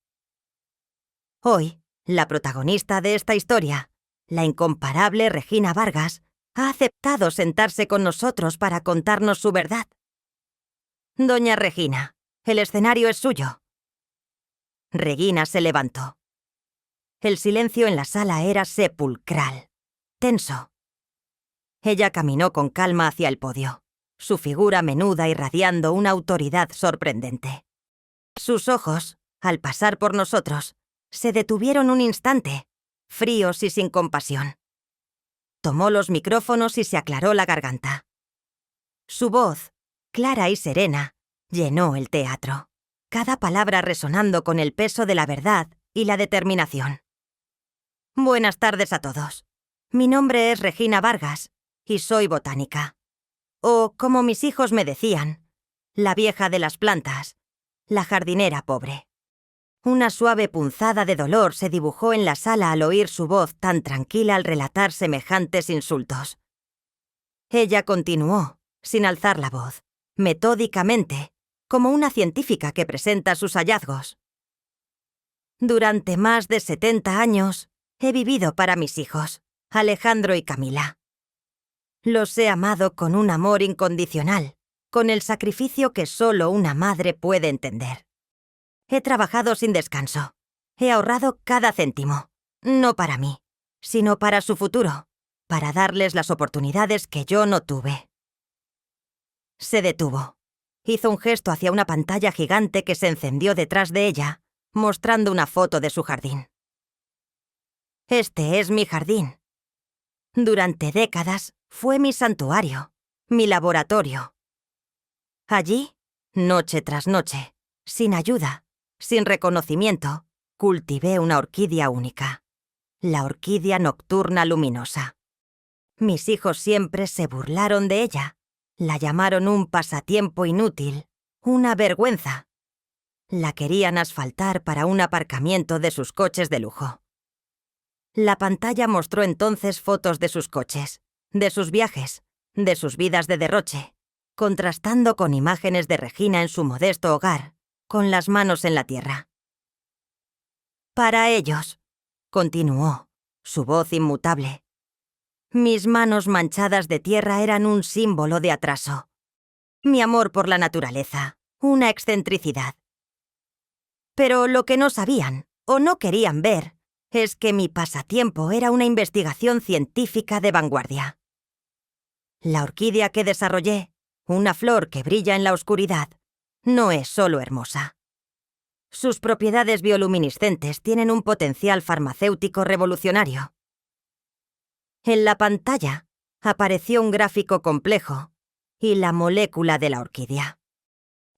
Hoy, la protagonista de esta historia, la incomparable Regina Vargas, ha aceptado sentarse con nosotros para contarnos su verdad. Doña Regina, el escenario es suyo». Regina se levantó. El silencio en la sala era sepulcral, tenso. Ella caminó con calma hacia el podio, su figura menuda irradiando una autoridad sorprendente. Sus ojos, al pasar por nosotros, se detuvieron un instante, fríos y sin compasión. Tomó los micrófonos y se aclaró la garganta. Su voz, clara y serena, llenó el teatro, cada palabra resonando con el peso de la verdad y la determinación. «Buenas tardes a todos. Mi nombre es Regina Vargas y soy botánica. O, como mis hijos me decían, la vieja de las plantas, la jardinera pobre». Una suave punzada de dolor se dibujó en la sala al oír su voz tan tranquila al relatar semejantes insultos. Ella continuó, sin alzar la voz, metódicamente, como una científica que presenta sus hallazgos. «Durante más de 70 años he vivido para mis hijos, Alejandro y Camila. Los he amado con un amor incondicional, con el sacrificio que solo una madre puede entender. He trabajado sin descanso. He ahorrado cada céntimo, no para mí, sino para su futuro, para darles las oportunidades que yo no tuve». Se detuvo. Hizo un gesto hacia una pantalla gigante que se encendió detrás de ella, mostrando una foto de su jardín. «Este es mi jardín. Durante décadas Fue mi santuario, mi laboratorio. Allí, noche tras noche, sin ayuda, sin reconocimiento, cultivé una orquídea única, la orquídea nocturna luminosa. Mis hijos siempre se burlaron de ella, la llamaron un pasatiempo inútil, una vergüenza. La querían asfaltar para un aparcamiento de sus coches de lujo. La pantalla mostró entonces fotos de sus coches, de sus viajes, de sus vidas de derroche, contrastando con imágenes de Regina en su modesto hogar, con las manos en la tierra. Para ellos, continuó, su voz inmutable, mis manos manchadas de tierra eran un símbolo de atraso. Mi amor por la naturaleza, una excentricidad. Pero lo que no sabían, o no querían ver, es que mi pasatiempo era una investigación científica de vanguardia. La orquídea que desarrollé, una flor que brilla en la oscuridad, no es solo hermosa. Sus propiedades bioluminiscentes tienen un potencial farmacéutico revolucionario. En la pantalla apareció un gráfico complejo y la molécula de la orquídea.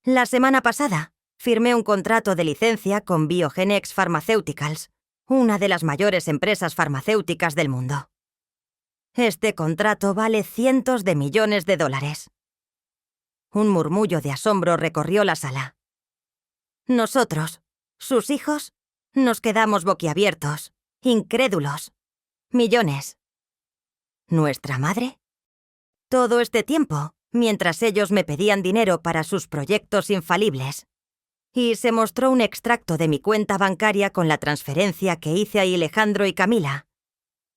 La semana pasada firmé un contrato de licencia con Biogenex Pharmaceuticals, una de las mayores empresas farmacéuticas del mundo. Este contrato vale cientos de millones de dólares. Un murmullo de asombro recorrió la sala. Nosotros, sus hijos, nos quedamos boquiabiertos, incrédulos. Millones. ¿Nuestra madre? Todo este tiempo, mientras ellos me pedían dinero para sus proyectos infalibles. Y se mostró un extracto de mi cuenta bancaria con la transferencia que hice a Alejandro y Camila.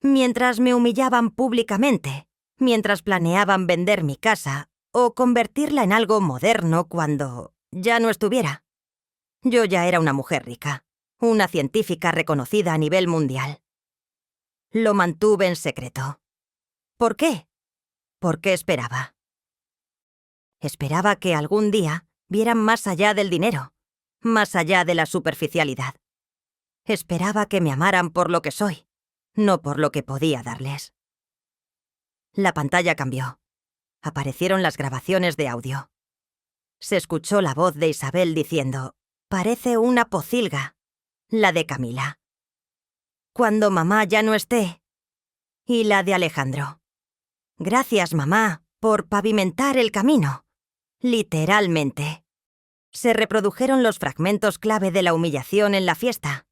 Mientras me humillaban públicamente, mientras planeaban vender mi casa o convertirla en algo moderno cuando ya no estuviera. Yo ya era una mujer rica, una científica reconocida a nivel mundial. Lo mantuve en secreto. ¿Por qué? Porque esperaba. Esperaba que algún día vieran más allá del dinero, más allá de la superficialidad. Esperaba que me amaran por lo que soy, no por lo que podía darles. La pantalla cambió. Aparecieron las grabaciones de audio. Se escuchó la voz de Isabel diciendo, «Parece una pocilga», la de Camila. «Cuando mamá ya no esté», y la de Alejandro. «Gracias, mamá, por pavimentar el camino». Literalmente. Se reprodujeron los fragmentos clave de la humillación en la fiesta.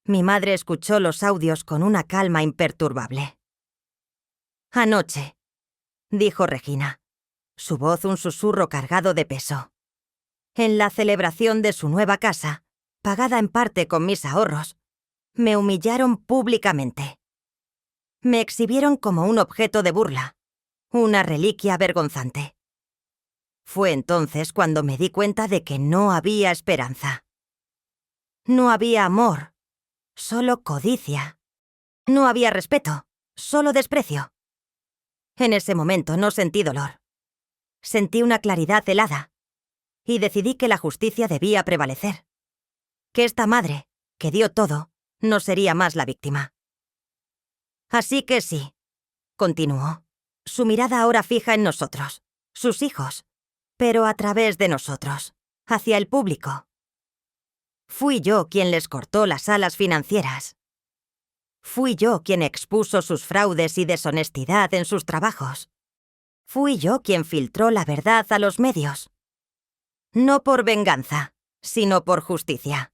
Mi madre escuchó los audios con una calma imperturbable. «Anoche», dijo Regina, su voz un susurro cargado de peso. «En la celebración de su nueva casa, pagada en parte con mis ahorros, me humillaron públicamente. Me exhibieron como un objeto de burla, una reliquia vergonzante. Fue entonces cuando me di cuenta de que no había esperanza. No había amor, solo codicia. No había respeto, solo desprecio. En ese momento no sentí dolor. Sentí una claridad helada y decidí que la justicia debía prevalecer. Que esta madre, que dio todo, no sería más la víctima. Así que sí, continuó, su mirada ahora fija en nosotros, sus hijos, pero a través de nosotros, hacia el público. Fui yo quien les cortó las alas financieras. Fui yo quien expuso sus fraudes y deshonestidad en sus trabajos. Fui yo quien filtró la verdad a los medios. No por venganza, sino por justicia.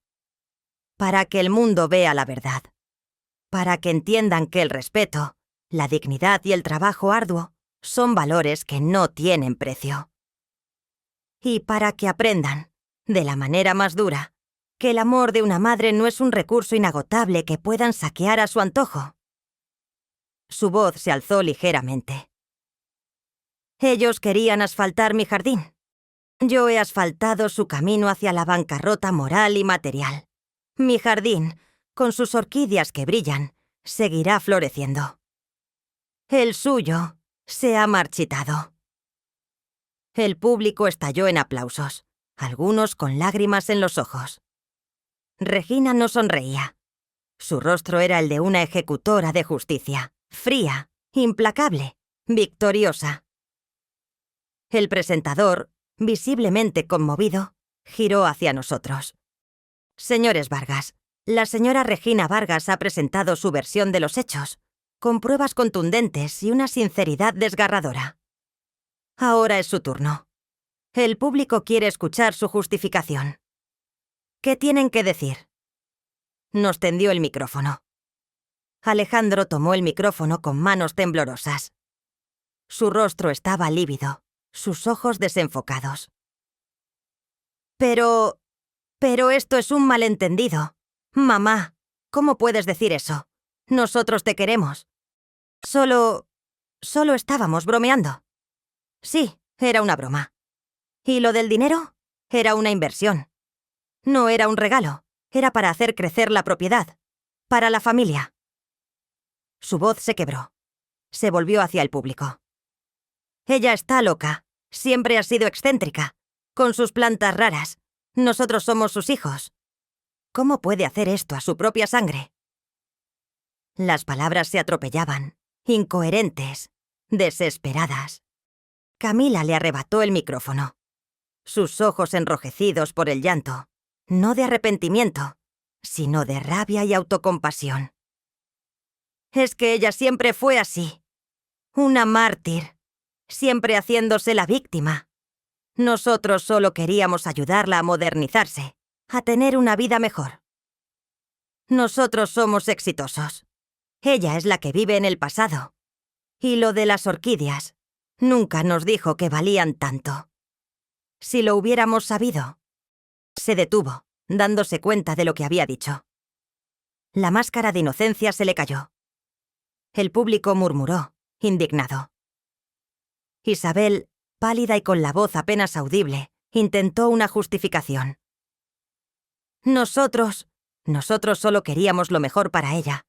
Para que el mundo vea la verdad. Para que entiendan que el respeto, la dignidad y el trabajo arduo son valores que no tienen precio. Y para que aprendan, de la manera más dura, que el amor de una madre no es un recurso inagotable que puedan saquear a su antojo. Su voz se alzó ligeramente. Ellos querían asfaltar mi jardín. Yo he asfaltado su camino hacia la bancarrota moral y material. Mi jardín, con sus orquídeas que brillan, seguirá floreciendo. El suyo se ha marchitado. El público estalló en aplausos, algunos con lágrimas en los ojos. Regina no sonreía. Su rostro era el de una ejecutora de justicia, fría, implacable, victoriosa. El presentador, visiblemente conmovido, giró hacia nosotros. Señores Vargas, la señora Regina Vargas ha presentado su versión de los hechos, con pruebas contundentes y una sinceridad desgarradora. Ahora es su turno. El público quiere escuchar su justificación. ¿Qué tienen que decir? Nos tendió el micrófono. Alejandro tomó el micrófono con manos temblorosas. Su rostro estaba lívido, sus ojos desenfocados. Pero esto es un malentendido. Mamá, ¿cómo puedes decir eso? Nosotros te queremos. Solo estábamos bromeando. Sí, era una broma. ¿Y lo del dinero? Era una inversión. No era un regalo, era para hacer crecer la propiedad, para la familia. Su voz se quebró. Se volvió hacia el público. Ella está loca, siempre ha sido excéntrica, con sus plantas raras. Nosotros somos sus hijos. ¿Cómo puede hacer esto a su propia sangre? Las palabras se atropellaban, incoherentes, desesperadas. Camila le arrebató el micrófono. Sus ojos enrojecidos por el llanto, no de arrepentimiento, sino de rabia y autocompasión. Es que ella siempre fue así. Una mártir, siempre haciéndose la víctima. Nosotros solo queríamos ayudarla a modernizarse, a tener una vida mejor. Nosotros somos exitosos. Ella es la que vive en el pasado. Y lo de las orquídeas, nunca nos dijo que valían tanto. Si lo hubiéramos sabido. Se detuvo, dándose cuenta de lo que había dicho. La máscara de inocencia se le cayó. El público murmuró, indignado. Isabel, pálida y con la voz apenas audible, intentó una justificación. Nosotros solo queríamos lo mejor para ella.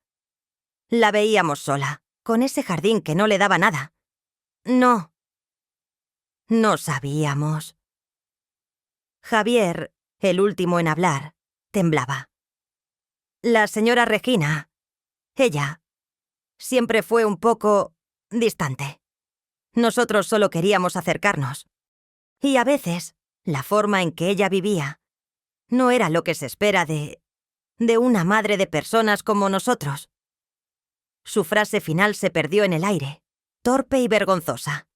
La veíamos sola, con ese jardín que no le daba nada. No sabíamos. Javier, el último en hablar, temblaba. La señora Regina, ella, siempre fue un poco distante. Nosotros solo queríamos acercarnos. Y a veces, la forma en que ella vivía no era lo que se espera de una madre de personas como nosotros. Su frase final se perdió en el aire, torpe y vergonzosa.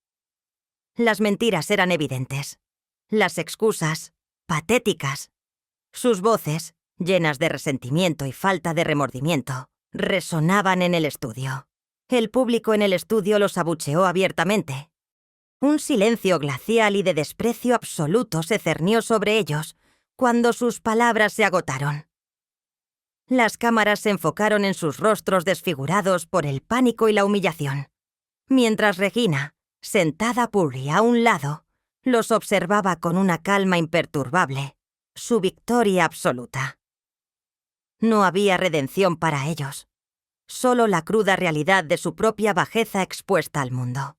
Las mentiras eran evidentes. Las excusas, patéticas. Sus voces, llenas de resentimiento y falta de remordimiento, resonaban en el estudio. El público en el estudio los abucheó abiertamente. Un silencio glacial y de desprecio absoluto se cernió sobre ellos cuando sus palabras se agotaron. Las cámaras se enfocaron en sus rostros desfigurados por el pánico y la humillación, mientras Regina, sentada Purry a un lado, los observaba con una calma imperturbable, su victoria absoluta. No había redención para ellos, solo la cruda realidad de su propia bajeza expuesta al mundo.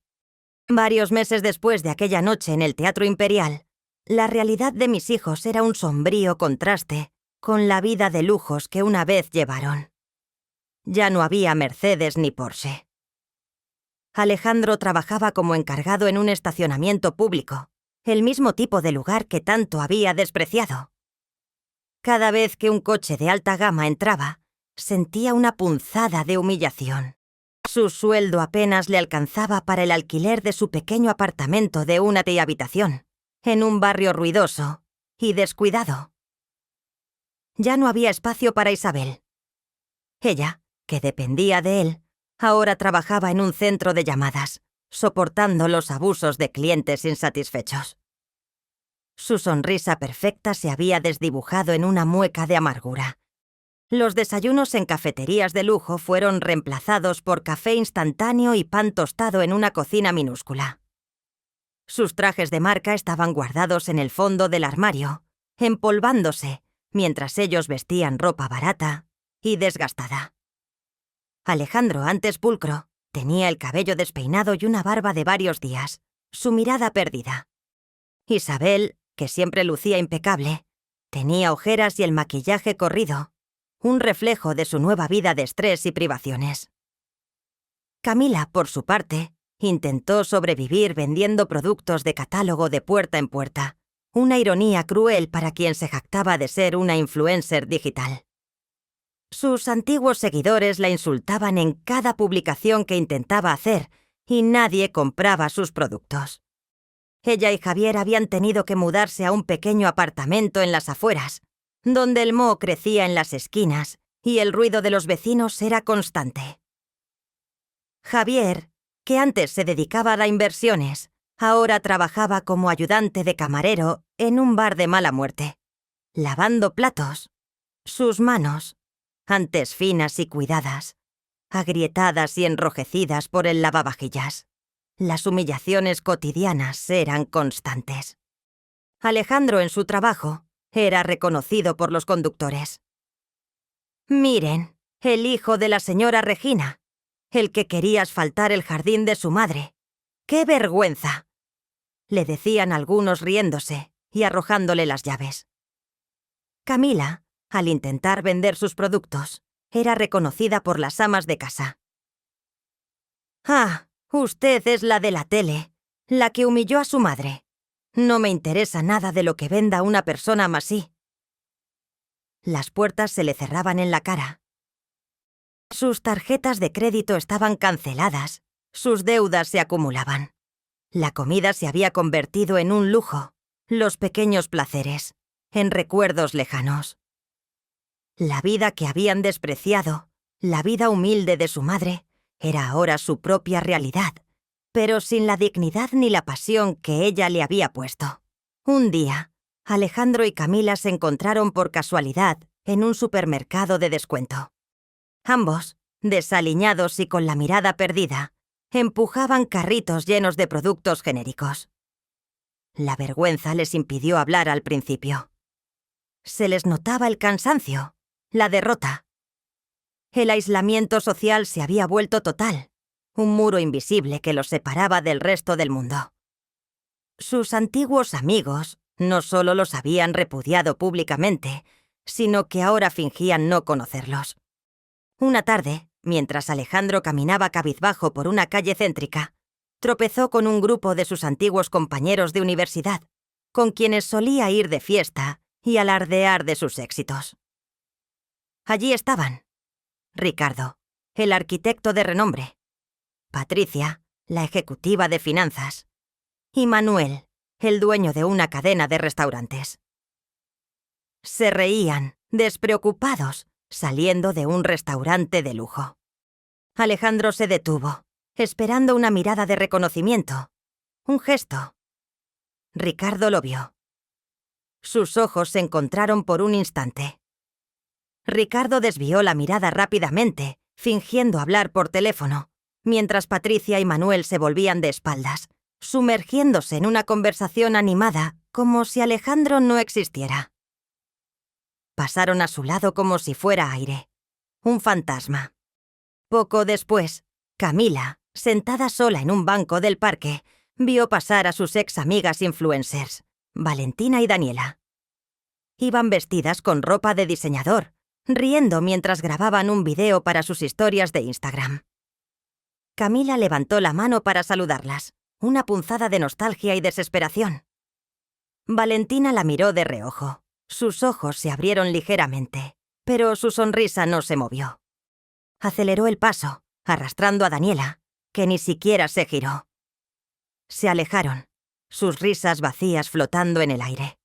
Varios meses después de aquella noche en el Teatro Imperial, la realidad de mis hijos era un sombrío contraste con la vida de lujos que una vez llevaron. Ya no había Mercedes ni Porsche. Alejandro trabajaba como encargado en un estacionamiento público, el mismo tipo de lugar que tanto había despreciado. Cada vez que un coche de alta gama entraba, sentía una punzada de humillación. Su sueldo apenas le alcanzaba para el alquiler de su pequeño apartamento de una habitación, en un barrio ruidoso y descuidado. Ya no había espacio para Isabel. Ella, que dependía de él, ahora trabajaba en un centro de llamadas, soportando los abusos de clientes insatisfechos. Su sonrisa perfecta se había desdibujado en una mueca de amargura. Los desayunos en cafeterías de lujo fueron reemplazados por café instantáneo y pan tostado en una cocina minúscula. Sus trajes de marca estaban guardados en el fondo del armario, empolvándose, mientras ellos vestían ropa barata y desgastada. Alejandro, antes pulcro, tenía el cabello despeinado y una barba de varios días, su mirada perdida. Isabel, que siempre lucía impecable, tenía ojeras y el maquillaje corrido, un reflejo de su nueva vida de estrés y privaciones. Camila, por su parte, Intentó sobrevivir vendiendo productos de catálogo de puerta en puerta, una ironía cruel para quien se jactaba de ser una influencer digital. Sus antiguos seguidores la insultaban en cada publicación que intentaba hacer y nadie compraba sus productos. Ella y Javier habían tenido que mudarse a un pequeño apartamento en las afueras, donde el moho crecía en las esquinas y el ruido de los vecinos era constante. Javier, que antes se dedicaba a inversiones, ahora trabajaba como ayudante de camarero en un bar de mala muerte, lavando platos. Sus manos, antes finas y cuidadas, agrietadas y enrojecidas por el lavavajillas. Las humillaciones cotidianas eran constantes. Alejandro en su trabajo era reconocido por los conductores. «Miren, el hijo de la señora Regina, el que quería asfaltar el jardín de su madre. ¡Qué vergüenza!», le decían algunos riéndose y arrojándole las llaves. Camila, al intentar vender sus productos, era reconocida por las amas de casa. «Ah, usted es la de la tele, la que humilló a su madre. No me interesa nada de lo que venda una persona masí». Las puertas se le cerraban en la cara. Sus tarjetas de crédito estaban canceladas, sus deudas se acumulaban. La comida se había convertido en un lujo, los pequeños placeres, en recuerdos lejanos. La vida que habían despreciado, la vida humilde de su madre, era ahora su propia realidad, pero sin la dignidad ni la pasión que ella le había puesto. Un día, Alejandro y Camila se encontraron por casualidad en un supermercado de descuento. Ambos, desaliñados y con la mirada perdida, empujaban carritos llenos de productos genéricos. La vergüenza les impidió hablar al principio. Se les notaba el cansancio, la derrota. El aislamiento social se había vuelto total, un muro invisible que los separaba del resto del mundo. Sus antiguos amigos no solo los habían repudiado públicamente, sino que ahora fingían no conocerlos. Una tarde, mientras Alejandro caminaba cabizbajo por una calle céntrica, tropezó con un grupo de sus antiguos compañeros de universidad, con quienes solía ir de fiesta y alardear de sus éxitos. Allí estaban Ricardo, el arquitecto de renombre; Patricia, la ejecutiva de finanzas; y Manuel, el dueño de una cadena de restaurantes. Se reían, despreocupados, saliendo de un restaurante de lujo. Alejandro se detuvo, esperando una mirada de reconocimiento, un gesto. Ricardo lo vio. Sus ojos se encontraron por un instante. Ricardo desvió la mirada rápidamente, fingiendo hablar por teléfono, mientras Patricia y Manuel se volvían de espaldas, sumergiéndose en una conversación animada como si Alejandro no existiera. Pasaron a su lado como si fuera aire, un fantasma. Poco después, Camila, sentada sola en un banco del parque, vio pasar a sus ex-amigas influencers, Valentina y Daniela. Iban vestidas con ropa de diseñador, riendo mientras grababan un video para sus historias de Instagram. Camila levantó la mano para saludarlas, una punzada de nostalgia y desesperación. Valentina la miró de reojo. Sus ojos se abrieron ligeramente, pero su sonrisa no se movió. Aceleró el paso, arrastrando a Daniela, que ni siquiera se giró. Se alejaron, sus risas vacías flotando en el aire.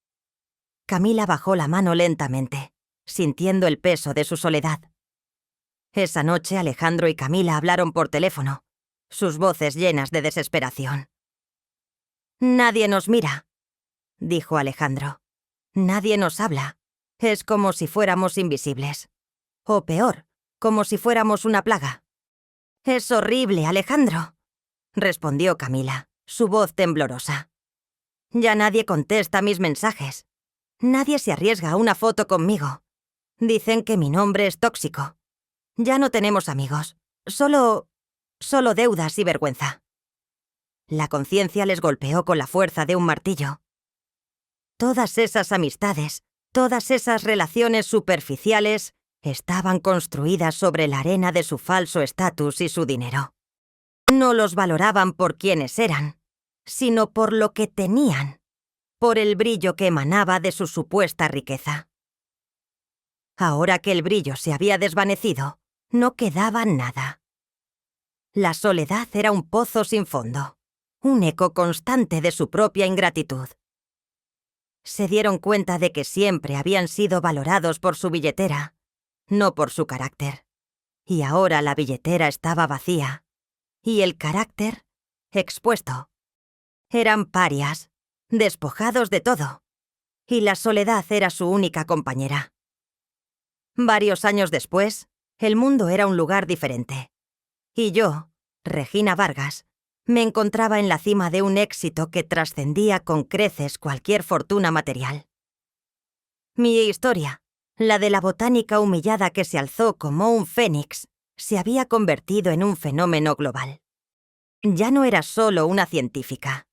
Camila bajó la mano lentamente, sintiendo el peso de su soledad. Esa noche Alejandro y Camila hablaron por teléfono, sus voces llenas de desesperación. «Nadie nos mira», dijo Alejandro. «Nadie nos habla. Es como si fuéramos invisibles. O peor, como si fuéramos una plaga». «Es horrible, Alejandro», respondió Camila, su voz temblorosa. «Ya nadie contesta mis mensajes. Nadie se arriesga a una foto conmigo. Dicen que mi nombre es tóxico. Ya no tenemos amigos. Solo deudas y vergüenza». La conciencia les golpeó con la fuerza de un martillo. Todas esas amistades, todas esas relaciones superficiales, estaban construidas sobre la arena de su falso estatus y su dinero. No los valoraban por quienes eran, sino por lo que tenían, por el brillo que emanaba de su supuesta riqueza. Ahora que el brillo se había desvanecido, no quedaba nada. La soledad era un pozo sin fondo, un eco constante de su propia ingratitud. Se dieron cuenta de que siempre habían sido valorados por su billetera, no por su carácter. Y ahora la billetera estaba vacía, y el carácter expuesto. Eran parias, despojados de todo, y la soledad era su única compañera. Varios años después, el mundo era un lugar diferente. Y yo, Regina Vargas, me encontraba en la cima de un éxito que trascendía con creces cualquier fortuna material. Mi historia, la de la botánica humillada que se alzó como un fénix, se había convertido en un fenómeno global. Ya no era solo una científica.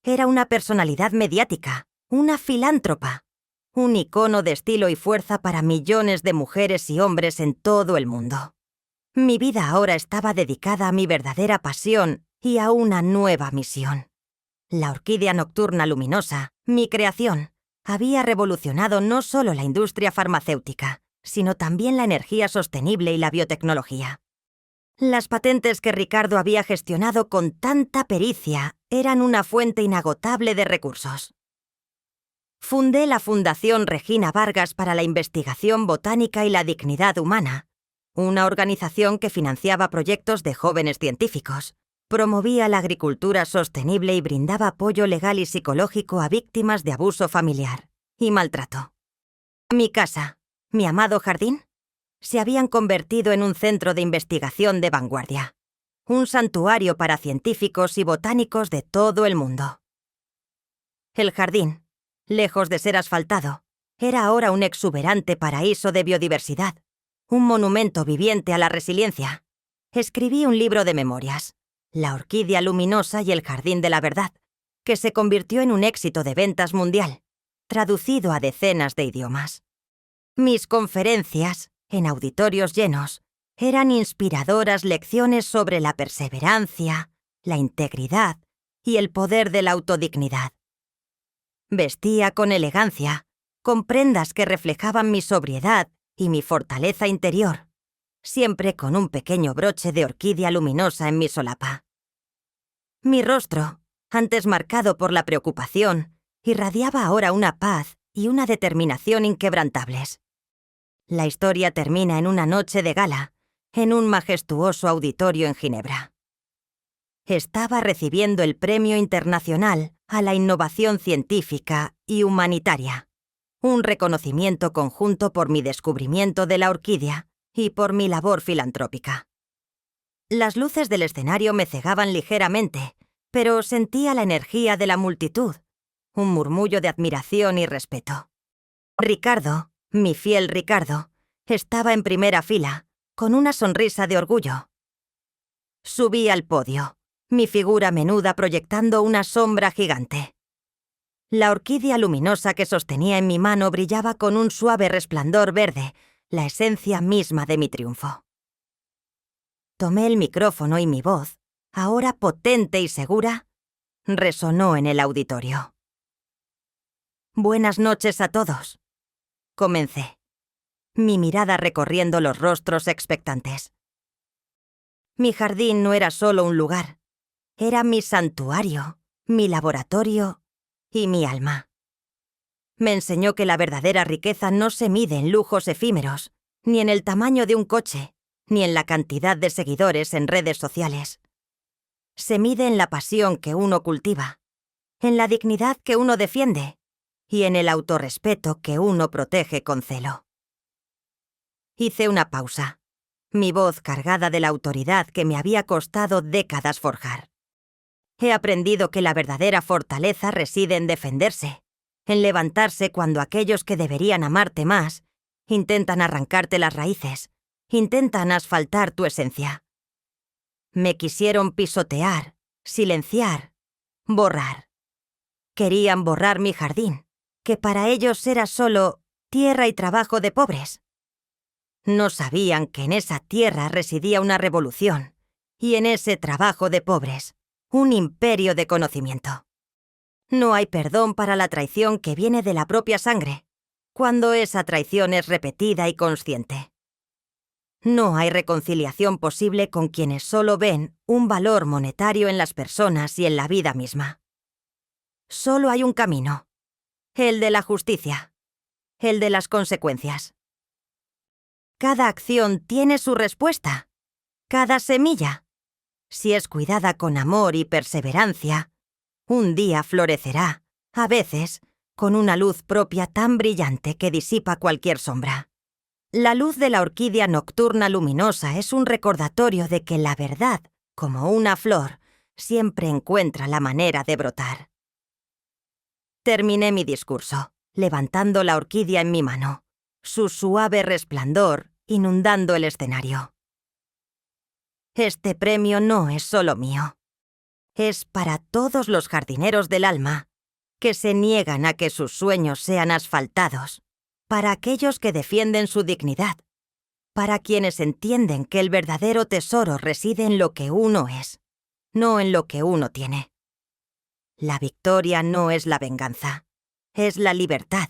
Era una personalidad mediática, una filántropa, un icono de estilo y fuerza para millones de mujeres y hombres en todo el mundo. Mi vida ahora estaba dedicada a mi verdadera pasión y a una nueva misión. La orquídea nocturna luminosa, mi creación, había revolucionado no solo la industria farmacéutica, sino también la energía sostenible y la biotecnología. Las patentes que Ricardo había gestionado con tanta pericia eran una fuente inagotable de recursos. Fundé la Fundación Regina Vargas para la Investigación Botánica y la Dignidad Humana, una organización que financiaba proyectos de jóvenes científicos, promovía la agricultura sostenible y brindaba apoyo legal y psicológico a víctimas de abuso familiar y maltrato. Mi casa, mi amado jardín, se habían convertido en un centro de investigación de vanguardia, un santuario para científicos y botánicos de todo el mundo. El jardín, lejos de ser asfaltado, era ahora un exuberante paraíso de biodiversidad, un monumento viviente a la resiliencia. Escribí un libro de memorias, La orquídea luminosa y el jardín de la verdad, que se convirtió en un éxito de ventas mundial, traducido a decenas de idiomas. Mis conferencias, en auditorios llenos, eran inspiradoras lecciones sobre la perseverancia, la integridad y el poder de la autodignidad. Vestía con elegancia, con prendas que reflejaban mi sobriedad y mi fortaleza interior, siempre con un pequeño broche de orquídea luminosa en mi solapa. Mi rostro, antes marcado por la preocupación, irradiaba ahora una paz y una determinación inquebrantables. La historia termina en una noche de gala, en un majestuoso auditorio en Ginebra. Estaba recibiendo el Premio Internacional a la Innovación Científica y Humanitaria, un reconocimiento conjunto por mi descubrimiento de la orquídea y por mi labor filantrópica. Las luces del escenario me cegaban ligeramente, pero sentía la energía de la multitud, un murmullo de admiración y respeto. Ricardo, mi fiel Ricardo, estaba en primera fila, con una sonrisa de orgullo. Subí al podio, mi figura menuda proyectando una sombra gigante. La orquídea luminosa que sostenía en mi mano brillaba con un suave resplandor verde, la esencia misma de mi triunfo. Tomé el micrófono y mi voz, ahora potente y segura, resonó en el auditorio. Buenas noches a todos. Comencé, mi mirada recorriendo los rostros expectantes. Mi jardín no era solo un lugar, era mi santuario, mi laboratorio y mi alma. Me enseñó que la verdadera riqueza no se mide en lujos efímeros, ni en el tamaño de un coche, ni en la cantidad de seguidores en redes sociales. Se mide en la pasión que uno cultiva, en la dignidad que uno defiende y en el autorrespeto que uno protege con celo. Hice una pausa, mi voz cargada de la autoridad que me había costado décadas forjar. He aprendido que la verdadera fortaleza reside en defenderse, en levantarse cuando aquellos que deberían amarte más intentan arrancarte las raíces, intentan asfaltar tu esencia. Me quisieron pisotear, silenciar, borrar. Querían borrar mi jardín, que para ellos era solo tierra y trabajo de pobres. No sabían que en esa tierra residía una revolución, y en ese trabajo de pobres, un imperio de conocimiento. No hay perdón para la traición que viene de la propia sangre, cuando esa traición es repetida y consciente. No hay reconciliación posible con quienes solo ven un valor monetario en las personas y en la vida misma. Solo hay un camino, el de la justicia, el de las consecuencias. Cada acción tiene su respuesta, cada semilla. Si es cuidada con amor y perseverancia, un día florecerá, a veces, con una luz propia tan brillante que disipa cualquier sombra. La luz de la orquídea nocturna luminosa es un recordatorio de que la verdad, como una flor, siempre encuentra la manera de brotar. Terminé mi discurso, levantando la orquídea en mi mano, su suave resplandor inundando el escenario. Este premio no es solo mío. Es para todos los jardineros del alma que se niegan a que sus sueños sean asfaltados, para aquellos que defienden su dignidad, para quienes entienden que el verdadero tesoro reside en lo que uno es, no en lo que uno tiene. La victoria no es la venganza, es la libertad.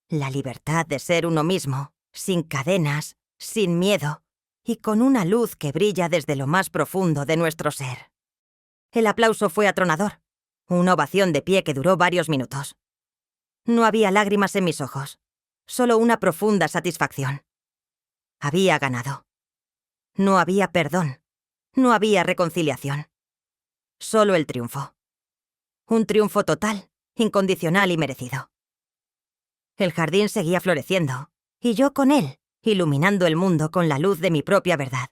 La libertad de ser uno mismo, sin cadenas, sin miedo, y con una luz que brilla desde lo más profundo de nuestro ser. El aplauso fue atronador, una ovación de pie que duró varios minutos. No había lágrimas en mis ojos, solo una profunda satisfacción. Había ganado. No había perdón, no había reconciliación. Solo el triunfo. Un triunfo total, incondicional y merecido. El jardín seguía floreciendo, y yo con él, iluminando el mundo con la luz de mi propia verdad.